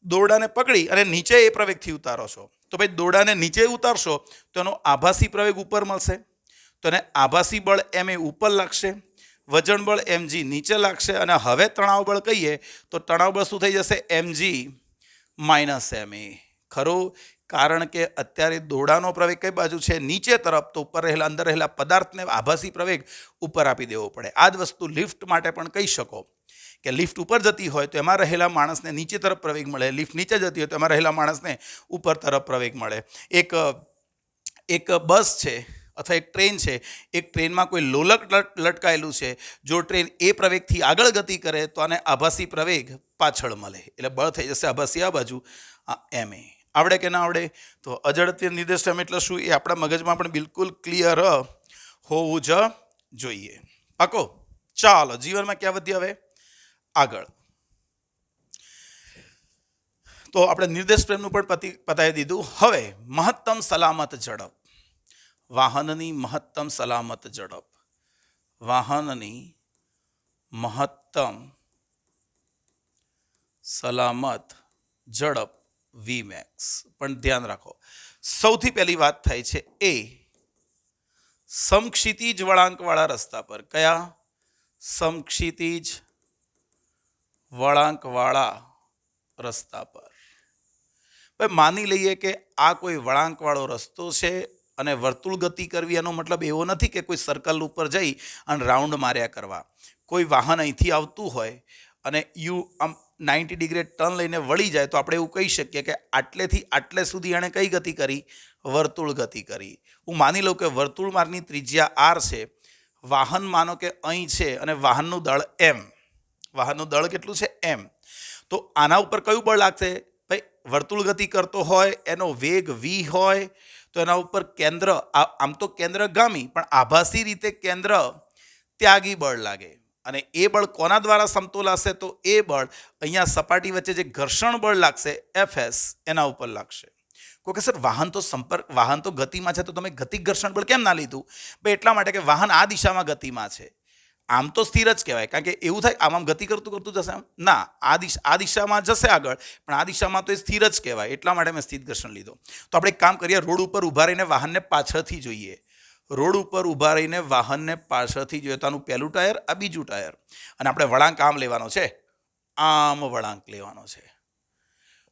દોરડાને પકડી અને નીચે એ પ્રવેગથી ઉતારો છો. તો ભાઈ દોરડાને નીચે ઉતારશો તો એનો આભાસી પ્રવેગ ઉપર મળશે, તો એને આભાસી બળ ma ઉપર લાગશે, વજન બળ mg નીચે લાગશે, અને હવે તણાવ બળ કહીએ તો તણાવ બળ શું થઈ જશે? mg - ma. ખરું? કારણ કે અત્યારે દોરડાનો પ્રવેગ કઈ બાજુ છે? નીચે તરફ. તો ઉપર રહેલા અંદર રહેલા પદાર્થને આભાસી પ્રવેગ ઉપર આપી દેવો પડે. આ જ વસ્તુ લિફ્ટ માટે પણ કહી શકો કે લિફ્ટ ઉપર જતી હોય તો એમાં રહેલા માણસને નીચે તરફ પ્રવેગ મળે, લિફ્ટ નીચે જતી હોય તો એમાં રહેલા માણસને ઉપર તરફ પ્રવેગ મળે. એક બસ છે અથવા એક ટ્રેન છે, એક ટ્રેનમાં કોઈ લોલક લટકાયેલું છે. જો ટ્રેન એ પ્રવેગથી આગળ ગતિ કરે તો આને આભાસી પ્રવેગ પાછળ મળે, એટલે બળ થઈ જશે આભાસી આ બાજુ, એમ એ. આવડે કે ના આવડે? તો અજડત્ય નિર્દેશમ એટલે શું એ આપણા મગજમાં પણ બિલકુલ ક્લિયર હોવું જ જોઈએ. પાકો? ચાલો, જીવનમાં ક્યાં વધીએ હવે આગળ. તો આપણે નિર્દેશ પ્રેમનું પણ પતાવી દીધું. હવે મહત્તમ સલામત ઝડપ. વાહનની મહત્તમ સલામત ઝડપ. વાહનની મહત્તમ સલામત ઝડપ વીમેક્સ. પણ ધ્યાન રાખો, સૌથી પહેલી વાત થાય છે એ સમક્ષિતિજ વળાંકવાળા રસ્તા પર. કયા? સમક્ષિતિજ વળાંકવાળા રસ્તા પર. ભાઈ માની લઈએ કે આ કોઈ વળાંકવાળો રસ્તો છે અને વર્તુળ ગતિ કરવી એનો મતલબ એવો નથી કે કોઈ સર્કલ ઉપર જઈ અને રાઉન્ડ માર્યા કરવા. કોઈ વાહન અહીંથી આવતું હોય અને આમ 90 ડિગ્રી ટર્ન લઈને વળી જાય તો આપણે એવું કહી શકીએ કે આટલેથી આટલે સુધી એણે કઈ ગતિ કરી? વર્તુળ ગતિ કરી. હું માની લઉં કે વર્તુળ માર્ગની ત્રિજ્યા આર છે, વાહન માનો કે અહીં છે અને વાહનનું દળ એમ. વાહનનું દળ કેટલું છે? એમ. તો આના ઉપર કયું બળ લાગશે? ભાઈ વર્તુળ ગતિ કરતો હોય, એનો વેગ વી હોય તો એના ઉપર કેન્દ્ર, આમ તો કેન્દ્રગામી પણ આભાસી રીતે કેન્દ્ર ત્યાગી બળ લાગે. અને એ બળ કોના દ્વારા સમતોલાશે? તો એ બળ અહીંયા સપાટી વચ્ચે જે ઘર્ષણ બળ લાગશે એફએસ, એના ઉપર લાગશે. કોઈ કે સર વાહન તો ગતિમાં છે તો તમે ગતિક ઘર્ષણ બળ કેમ ના લીધું? ભાઈ એટલા માટે કે વાહન આ દિશામાં ગતિમાં છે. આમ તો સ્થિર જ કહેવાય, કારણ કે એવું થાય આમ ગતિ કરતું જશે આમ ના, આ દિશામાં જશે આગળ, પણ આ દિશામાં તો એ સ્થિર જ કહેવાય. એટલા માટે મેં સ્થિર ઘર્ષણ લીધો. તો આપણે એક કામ કરીએ, રોડ ઉપર ઊભા રહીને વાહનને પાછળથી જોઈએ. રોડ ઉપર ઊભા રહીને વાહનને પાછળથી જોઈએ. તો આનું પહેલું ટાયર, આ બીજું ટાયર, અને આપણે વળાંક આમ લેવાનો છે, આમ વળાંક લેવાનો છે.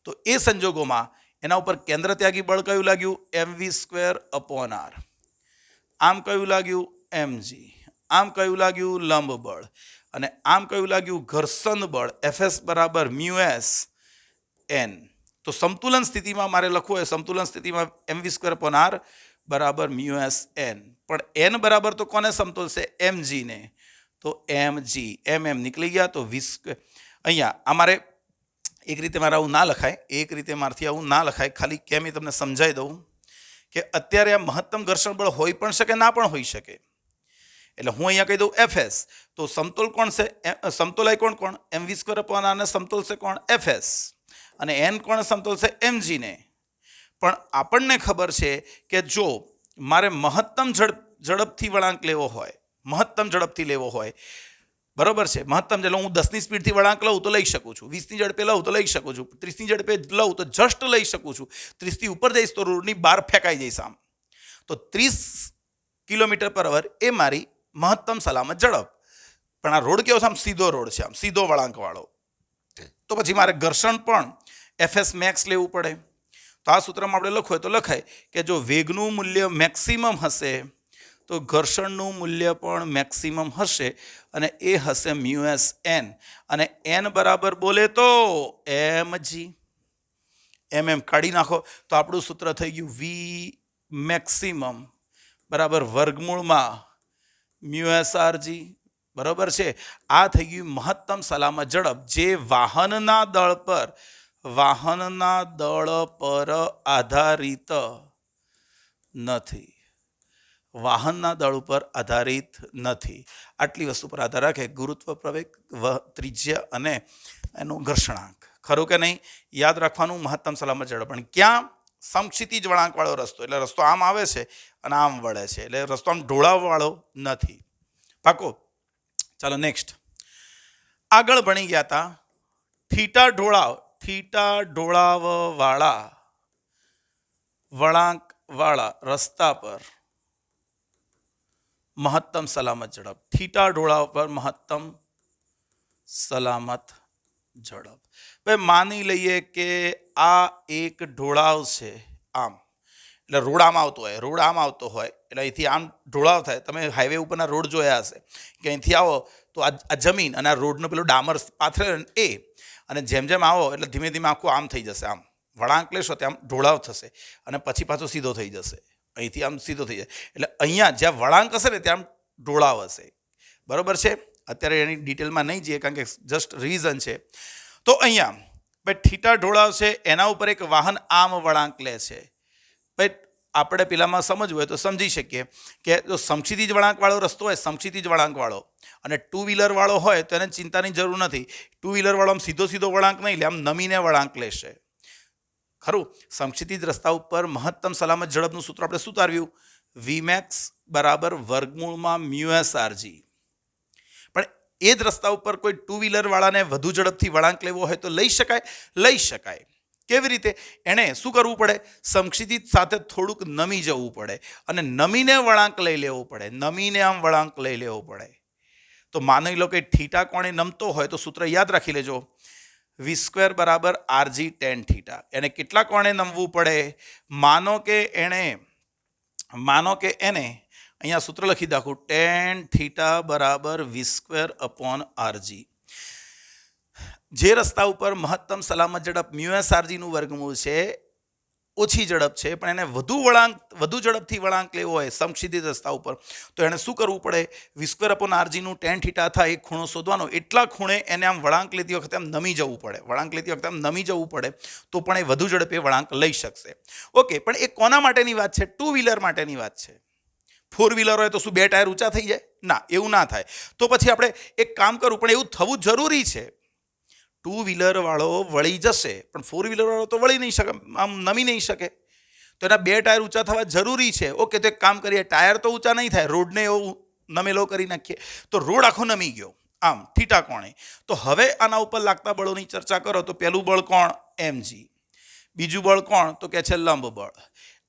તો એ સંજોગોમાં એના ઉપર કેન્દ્ર ત્યાગી બળ કયું લાગ્યું? mv²/r. આમ કયું લાગ્યું? mg. આમ કયું લાગ્યું? લંબ બળ. અને આમ કયું લાગ્યું? ઘર્ષણ બળ. Fs બરાબર μs(n). તો સમતુલન સ્થિતિમાં મારે લખવું હોય, સમતુલન સ્થિતિમાં mv²/r બરાબર μs(n). પણ n બરાબર તો કોને સમતોલશે? mg ને. તો mg, mm નીકળી ગયા. તો v². અહીંયા અમારે એક રીતે મારે આવું ના લખાય, એક રીતે મારથી આવું ના લખાય, ખાલી કેમ એ તમને સમજાવી દઉં કે અત્યારે આ મહત્તમ ઘર્ષણ બળ હોઈ પણ શકે, ના પણ હોઈ શકે. એટલે હું અહીંયા કહી દઉં Fs. તો સમતોલ કોણ છે? સમતોલાય કોણ? mv²/r ને સમતોલશે કોણ? Fs. અને n કોણ સમતોલશે? mg ને. પણ આપણને ખબર છે કે જો મારે મહત્તમ ઝડપથી વળાંક લેવો હોય, મહત્તમ ઝડપથી લેવો હોય, બરોબર છે, મહત્તમ એટલે હું 10ની સ્પીડથી વળાંક લઉં તો લઈ શકું છું, 20ની ઝડપે લઉં તો લઈ શકું છું, 30ની ઝડપે લઉં તો જસ્ટ લઈ શકું છું. 30થી ઉપર જઈશ તો રોડની બહાર ફેંકાઈ જઈશ આમ. તો 30 km/h એ મારી મહત્તમ સલામત ઝડપ. પણ આ રોડ કેવો છે? આમ સીધો રોડ છે, આમ સીધો વળાંકવાળો. તો પછી મારે ઘર્ષણ પણ Fs મેક્સ લેવું પડે. તો આ સૂત્રમાં આપણે લખવું હોય તો લખાય કે જો વેગનું મૂલ્ય મેક્સિમમ હશે તો ઘર્ષણનું મૂલ્ય પણ મેક્સિમમ હશે, અને એ હશે μs(n). અને n બરાબર બોલે તો mg. mm કાઢી નાખો તો આપણું સૂત્ર થઈ ગયું v મેક્સિમમ બરાબર વર્ગમૂળમાં μsrg. બરાબર છે. આ થઈ ગયું મહત્તમ સલામત ઝડપ, જે વાહનના દળ પર આધારિત નથી. વાહનના દળ ઉપર આધારિત નથી. આટલી વસ્તુ પર આધાર રાખે: ગુરુત્વ પ્રવેગ, ત્રિજ્યા અને એનું ઘર્ષણાંક. ખરું કે નહીં? યાદ રાખવાનું મહત્તમ સલામત ઝડપ. પણ ક્યાં? સમક્ષિતિજ વળાંકવાળો રસ્તો, એટલે રસ્તો આમ આવે છે અને આમ વળે છે, એટલે રસ્તો આમ ઢોળાવવાળો નથી. પાકો? ચાલો નેક્સ્ટ. આગળ ભણી ગયા હતા થીટા ઢોળાવવાળા વળાંકવાળા રસ્તા પર મહત્તમ સલામત ઝડપ. થીટા ઢોળાવ પર મહત્તમ સલામત ઝડપ. ભાઈ માની લઈએ કે આ એક ઢોળાવ છે, આમ, એટલે રોડ આમ આવતો હોય, રોડ આમ આવતો હોય એટલે અહીંથી આમ ઢોળાવ થાય. તમે હાઈવે ઉપરના રોડ જોયા હશે કે અહીંથી આવો તો આ જમીન અને આ રોડનું પેલું ડામર પાથરે એ, અને જેમ જેમ આવો એટલે ધીમે ધીમે આખું આમ થઈ જશે. આમ વળાંક લેશો ત્યાં ઢોળાવ થશે અને પછી પાછો સીધો થઈ જશે. અહીંથી આમ સીધો થઈ જાય એટલે અહીંયા જ્યાં વળાંક હશે ને ત્યાં ઢોળાવ હશે. બરાબર છે? અત્યારે એની ડિટેલમાં નહીં જઈએ કારણ કે જસ્ટ રિવિઝન છે. તો અહીંયા ભાઈ થીટા ઢોળાવ છે, એના ઉપર એક વાહન આમ વળાંક લે છે. ભાઈ આપણે પેલામાં સમજવું હોય તો સમજી શકીએ કે જો સમક્ષિતિજ વળાંકવાળો રસ્તો હોય, સમક્ષિતિજ વળાંકવાળો, અને ટુ વ્હીલરવાળો હોય તો એને ચિંતાની જરૂર નથી. ટુ વ્હીલરવાળો આમ સીધો સીધો વળાંક નહીં લે, આમ નમીને વળાંક લેશે. ખરું? સમક્ષિતિજ રસ્તા ઉપર મહત્તમ સલામત ઝડપનું સૂત્ર આપણે શું તારવ્યું? વીમેક્સ બરાબર વર્ગમૂળમાં મ્યુએસ આરજી. પણ એ જ રસ્તા ઉપર કોઈ ટુ વ્હીલરવાળાને વધુ ઝડપથી વળાંક લેવો હોય તો લઈ શકાય? લઈ શકાય. કેવી રીતે? એણે શું કરવું પડે? સમક્ષિતિજ સાથે થોડુંક નમી જવું પડે અને નમીને વળાંક લઈ લેવો પડે. નમીને આમ વળાંક લઈ લેવો પડે. તો માની લો કે થીટા કોણે નમતો હોય તો સૂત્ર યાદ રાખી લેજો, v² બરાબર આરજી ટેન થીટા. એને કેટલા કોણે નમવું પડે? માનો કે એને અહીંયા સૂત્ર લખી દાખવું, ટેન થીટા બરાબર v² અપોન આરજી. જે રસ્તા ઉપર મહત્તમ સલામત ઝડપ મ્યુએસ આરજીનું વર્ગમૂળ છે, ઓછી ઝડપ છે પણ એને વધુ ઝડપથી વળાંક લેવો હોય સમક્ષિતિજ રસ્તા ઉપર, તો એને શું કરવું પડે? v² અપોન આરજીનું ટેન થીટા થાય એક ખૂણો શોધવાનો. એટલા ખૂણે એને આમ વળાંક લેતી વખતે આમ નમી જવું પડે. વળાંક લેતી વખતે આમ નમી જવું પડે તો પણ એ વધુ ઝડપે વળાંક લઈ શકશે. ઓકે, પણ એ કોના માટેની વાત છે? ટુ વ્હીલર માટેની વાત છે. ફોર વ્હીલર હોય તો શું બે ટાયર ઊંચા થઈ જાય? ના, એવું ના થાય. તો પછી આપણે એક કામ કરવું, પણ એવું થવું જરૂરી છે. ટુ વ્હીલરવાળો વળી જશે પણ ફોર વ્હીલરવાળો તો વળી નહીં શકે, આમ નમી નહીં શકે. તો એના બે ટાયર ઊંચા થવા જરૂરી છે. ઓકે, તો એક કામ કરીએ, ટાયર તો ઊંચા નહીં થાય, રોડને એવો નમેલો કરી નાખીએ તો રોડ આખો નમી ગયો આમ થીટા કોણે. તો હવે આના ઉપર લાગતા બળોની ચર્ચા કરો તો પહેલું બળ કોણ? mg. બીજું બળ કોણ? તો કે છે લંબ બળ.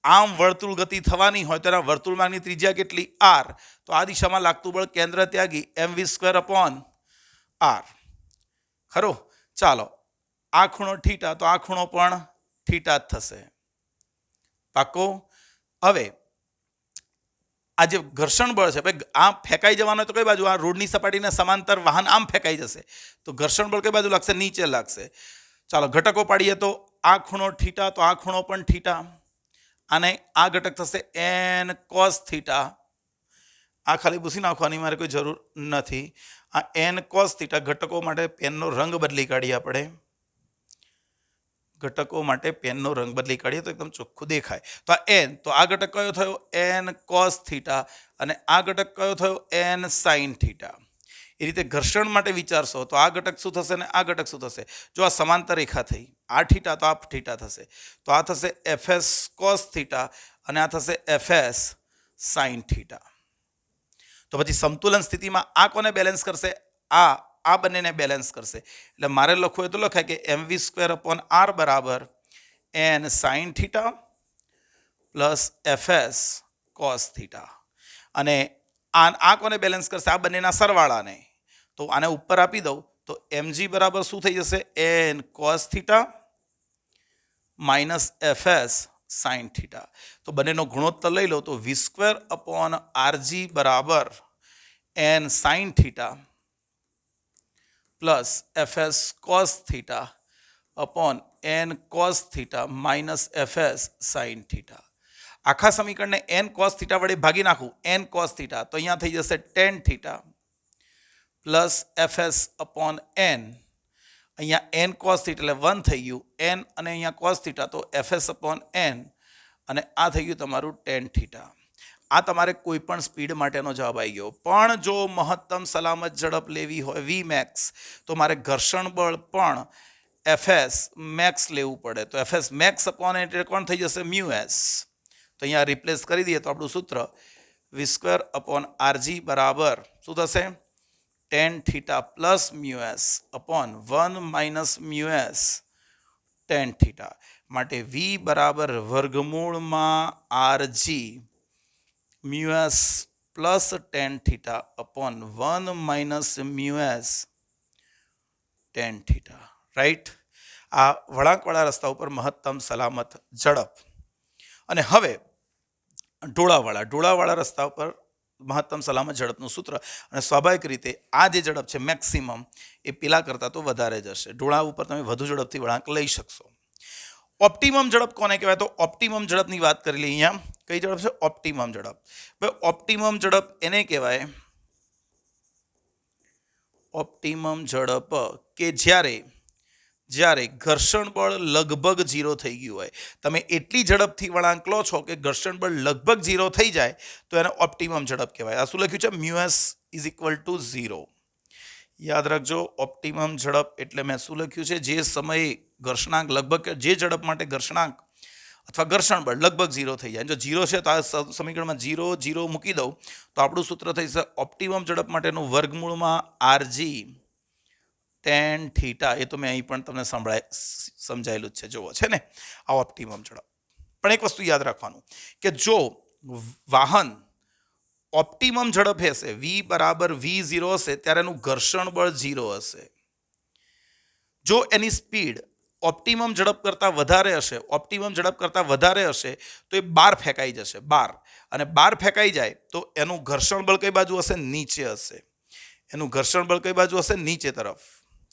આમ વર્તુળ ગતિ થવાની હોય તો એના વર્તુળમાંની ત્રિજ્યા કેટલી? r. તો આ દિશામાં લાગતું બળ કેન્દ્ર ત્યાગી mv² અપોન r. ખરું? ચાલો, આ ખૂણો થીટા તો આ ખૂણો પણ થીટા જ થશે. પાકો? હવે આ જે ઘર્ષણ બળ છે, ભાઈ આ ફેંકાઈ જવાનો તો કઈ બાજુ? આ રોડની સપાટીને સમાંતર વાહન આમ ફેંકાઈ જશે તો ઘર્ષણ બળ કઈ બાજુ લાગશે? નીચે લાગશે. ચાલો ઘટકો પાડીએ તો આ ખૂણો થીટા તો આ ખૂણો પણ થીટા, અને આ ઘટક થશે n cos થીટા. આ ખાલી ભૂસી નાખવાની મારે કોઈ જરૂર નથી. આ n cos થીટા. ઘટકો માટે પેનનો રંગ બદલી કાઢીએ આપણે. ઘટકો માટે પેનનો રંગ બદલી કાઢીએ તો એકદમ ચોખ્ખું દેખાય. તો આ n, તો આ ઘટક કયો થયો? n cos થીટા, અને આ ઘટક કયો થયો? n sin theta. એ રીતે ઘર્ષણ માટે વિચારશો તો આ ઘટક શું થશે ને આ ઘટક શું થશે? જો આ સમાંતર રેખા થઈ, આ થીટા તો આ થીટા થશે, તો આ થશે fs cos થીટા અને આ થશે fs sin થીટા. તો પછી સમતુલન સ્થિતિમાં આ કોને બેલેન્સ કરશે? આ બંનેને બેલેન્સ કરશે. એટલે મારે લખવું હોય તો લખાય કે mv² અપોન r બરાબર n sin theta plus fs cos theta. અને આ કોને બેલેન્સ કરશે? આ બંનેના સરવાળાને. તો આને ઉપર આપી દઉં તો mg બરાબર શું થઈ જશે? n cos theta minus fs sin theta. તો બંનેનો ગુણોત્તર લઈ લો તો v² અપોન rg બરાબર n sin theta plus fs cos theta upon n cos theta minus fs sin theta. આખા સમીકરણને n cos થીટા વડે ભાગી નાખું, n cos થીટા, તો અહીંયા થઈ જશે tan theta plus fs upon n. અહીંયા n cos થીટા એટલે 1 થઈ ગયું, n અને અહીંયા cos થીટા તો fs અપોન n, અને આ થઈ ગયું તમારું tan થીટા. આ તમારે કોઈ પણ સ્પીડ માટેનો જવાબ આવી ગયો. પણ જો મહત્તમ સલામત ઝડપ લેવી હોય Vmax, તો મારે ઘર્ષણ બળ પણ fs max લેવું પડે. તો fs max અપોન એટલે કોણ થઈ જશે? મ્યુએસ. તો અહીંયા રિપ્લેસ કરી દઈએ તો આપણું સૂત્ર v² અપોન rg બરાબર શું થશે? tan theta plus mu s upon 1 minus mu s tan theta. માટે v બરાબર વર્ગમૂળમાં rg mu s plus tan theta upon 1 minus mu s tan theta. Right? આ વળાંકવાળા રસ્તા ઉપર મહત્તમ સલામત ઝડપ. અને હવે ઢોળાવાળા રસ્તા પર મહત્તમ સલામત ઝડપનું સૂત્ર, અને સ્વાભાવિક રીતે આ જે ઝડપ છે મેક્સિમમ એ પેલા કરતાં તો વધારે જ હશે. ઢોળા ઉપર તમે વધુ ઝડપથી વળાંક લઈ શકશો. ઓપ્ટિમમ ઝડપ કોને કહેવાય? તો ઓપ્ટિમમ ઝડપની વાત કરી લઈએ. અહીંયા કઈ ઝડપ છે? ઓપ્ટિમમ ઝડપ. ભાઈ ઓપ્ટિમમ ઝડપ એને કહેવાય, ઓપ્ટિમમ ઝડપ કે જ્યારે ઘર્ષણ બળ લગભગ 0 થઈ ગયું હોય. તમે એટલી ઝડપથી વળાંક લો છો કે ઘર્ષણ બળ લગભગ 0 થઈ જાય તો એને ઓપ્ટિમમ ઝડપ કહેવાય. આ શું લખ્યું છે? Mu s is equal to 0. યાદ રાખજો, ઓપ્ટિમમ ઝડપ એટલે મેં શું લખ્યું છે? જે સમયે ઘર્ષણાંક લગભગ, જે ઝડપ માટે ઘર્ષણાંક અથવા ઘર્ષણ બળ લગભગ 0 થઈ જાય. જો 0 છે તો આ સમીકરણમાં 0 મૂકી દઉં તો આપણું સૂત્ર થઈ જશે ઓપ્ટિમમ ઝડપ માટેનું વર્ગમૂળમાં આરજી tan થીટા. એ તો મેં અહીં પણ તમને સમજાયેલું જ છે. જુઓ છે ને આ ઓપ્ટિમમ ઝડપ. પણ એક વસ્તુ યાદ રાખવાનું કે જો વાહન ઓપ્ટિમમ ઝડપ હશે, v બરાબર v0 હશે, ત્યારે એનું ઘર્ષણ બળ 0 હશે. જો એની સ્પીડ ઓપ્ટિમમ ઝડપ કરતાં વધારે હશે તો એ બહાર ફેંકાઈ જશે, બહાર. અને બહાર ફેંકાઈ જાય તો એનું ઘર્ષણ બળ કઈ બાજુ હશે? નીચે હશે. એનું ઘર્ષણ બળ કઈ બાજુ હશે? નીચે તરફ.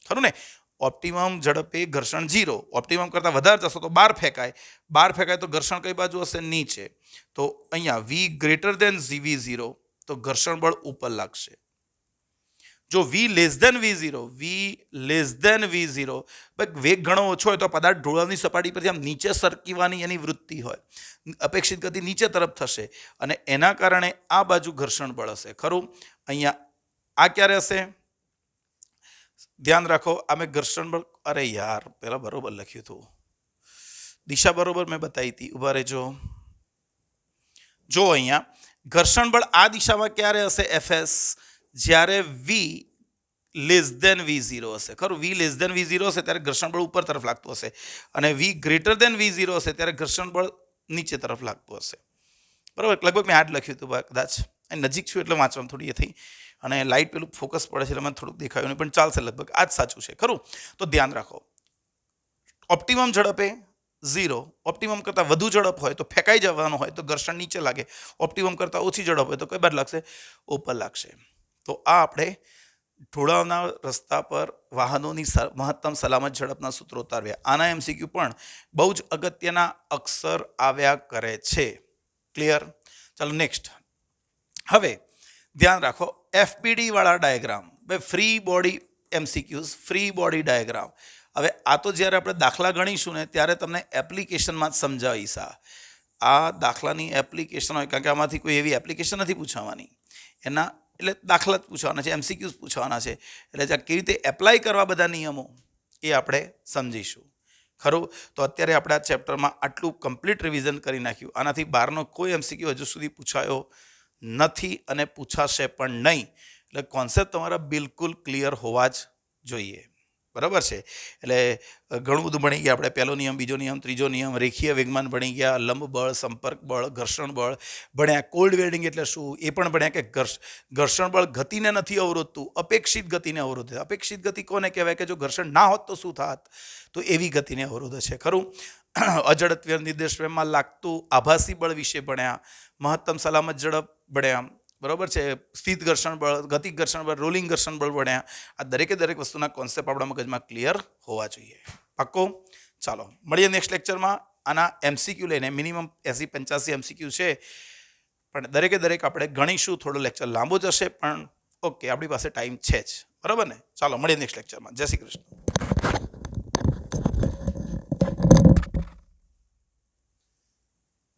ખરું ને? ઓપ્ટિમમ ઝડપે ઘર્ષણ 0, ઓપ્ટિમમ કરતાં વધારે જશો તો બહાર ફેંકાય તો ઘર્ષણ કઈ બાજુ હશે? નીચે. તો અહીંયા v ગ્રેટર દેન v0 તો ઘર્ષણ બળ ઉપર લાગશે. જો v લેસ દેન v0, વેગ ઘણો ઓછો હોય તો પદાર્થ ઢોળાવની સપાટી પરથી આમ નીચે સરકવાની એની વૃત્તિ હોય, અપેક્ષિત ગતિ નીચે તરફ થશે અને એના કારણે આ બાજુ ઘર્ષણ બળ હશે. ખરું? અહીંયા આ ક્યારે હશે? ધ્યાન રાખો, આ મેં ઘર્ષણ બળ, અરે યાર પેલા બરોબર લખ્યું હતું, દિશા બરોબર મેં બતાવી હતી. ઉભા રહેજો. જો અહીંયા ઘર્ષણ બળ આ દિશામાં ક્યારે હશે? fs, જ્યારે v લેસ દેન v0 હશે. ખરું? v લેસ દેન v0 હશે ત્યારે ઘર્ષણ બળ ઉપર તરફ લાગતું હશે, અને v ગ્રેટર દેન v0 હશે ત્યારે ઘર્ષણ બળ નીચે તરફ લાગતું હશે. બરાબર? લગભગ મેં આ જ લખ્યું હતું કદાચ. નજીક છું એટલે વાંચવાનું થોડી એ થઈ, અને લાઇટ પેલું ફોકસ પડે છે એટલે મને થોડુંક દેખાયું નહીં, પણ ચાલશે. લગભગ આ જ સાચું છે. ખરું? તો ધ્યાન રાખો, ઓપ્ટિમમ ઝડપે 0, ઓપ્ટિમમ કરતાં વધુ ઝડપ હોય તો ફેંકાઈ જવાનું હોય તો ઘર્ષણ નીચે લાગે, ઓપ્ટિમમ કરતાં ઓછી ઝડપ હોય તો કઈ બાજુ લાગશે? ઉપર લાગશે. તો આ આપણે ઢોળાવના રસ્તા પર વાહનોની મહત્તમ સલામત ઝડપના સૂત્રો ઉતાર્યા. આના MCQ પણ બહુ જ અગત્યના અક્ષર આવ્યા કરે છે. ક્લિયર? ચાલો નેક્સ્ટ. હવે ધ્યાન રાખો, FBD વાળા diagram, free body MCQs, free body diagram. હવે આ તો જ્યારે આપણે દાખલા ગણીશું ને ત્યારે તમને એપ્લિકેશનમાં જ સમજાવીશ. આ દાખલાની એપ્લિકેશન હોય, કારણ કે આમાંથી કોઈ એવી એપ્લિકેશન નથી પૂછવાની, એના એટલે દાખલા જ પૂછવાના છે, MCQs પૂછવાના છે. એટલે કેવી રીતે એપ્લાય કરવા બધા નિયમો એ આપણે સમજીશું. ખરું? તો અત્યારે આપણે આ ચેપ્ટરમાં આટલું કમ્પ્લીટ રિવિઝન કરી નાખ્યું. આનાથી બહારનો કોઈ MCQ હજુ સુધી પૂછાયો નથી અને પૂછાશે પણ નહીં. એટલે કોન્સેપ્ટ તમારા બિલકુલ ક્લિયર હોવા જ જોઈએ. બરાબર છે? એટલે ઘણું બધું ભણી ગયા આપણે. પહેલો નિયમ, બીજો નિયમ, ત્રીજો નિયમ, રેખીય વેગમાન ભણી ગયા, લંબ બળ, સંપર્ક બળ, ઘર્ષણ બળ ભણ્યા. કોલ્ડ વેલ્ડિંગ એટલે શું એ પણ ભણ્યા, કે ઘર્ષણ બળ ગતિને નથી અવરોધતું, અપેક્ષિત ગતિને અવરોધે. અપેક્ષિત ગતિ કોને કહેવાય? કે જો ઘર્ષણ ના હોત તો શું થાત? તો એવી ગતિને અવરોધે છે. ખરું? અજડત્વ નિર્દેશમાં લાગતું આભાસી બળ વિશે ભણ્યા, મહત્તમ સલામત ઝડપ ભણ્યા. બરાબર છે? સ્થિત ઘર્ષણ બળ, ગતિક ઘર્ષણ બળ, રોલિંગ ઘર્ષણ બળ ભણ્યા. આ દરેક વસ્તુના કોન્સેપ્ટ આપણા મગજમાં ક્લિયર હોવા જોઈએ. પાક્કો? ચાલો મળીએ નેક્સ્ટ લેક્ચરમાં. આના MCQ લઈને મિનિમમ 80-85 MCQ છે, પણ દરેક આપણે ગણીશું. થોડો લેક્ચર લાંબો જશે પણ ઓકે, આપણી પાસે ટાઈમ છે જ. બરાબર ને? ચાલો મળીએ નેક્સ્ટ લેક્ચરમાં. જય શ્રી કૃષ્ણ.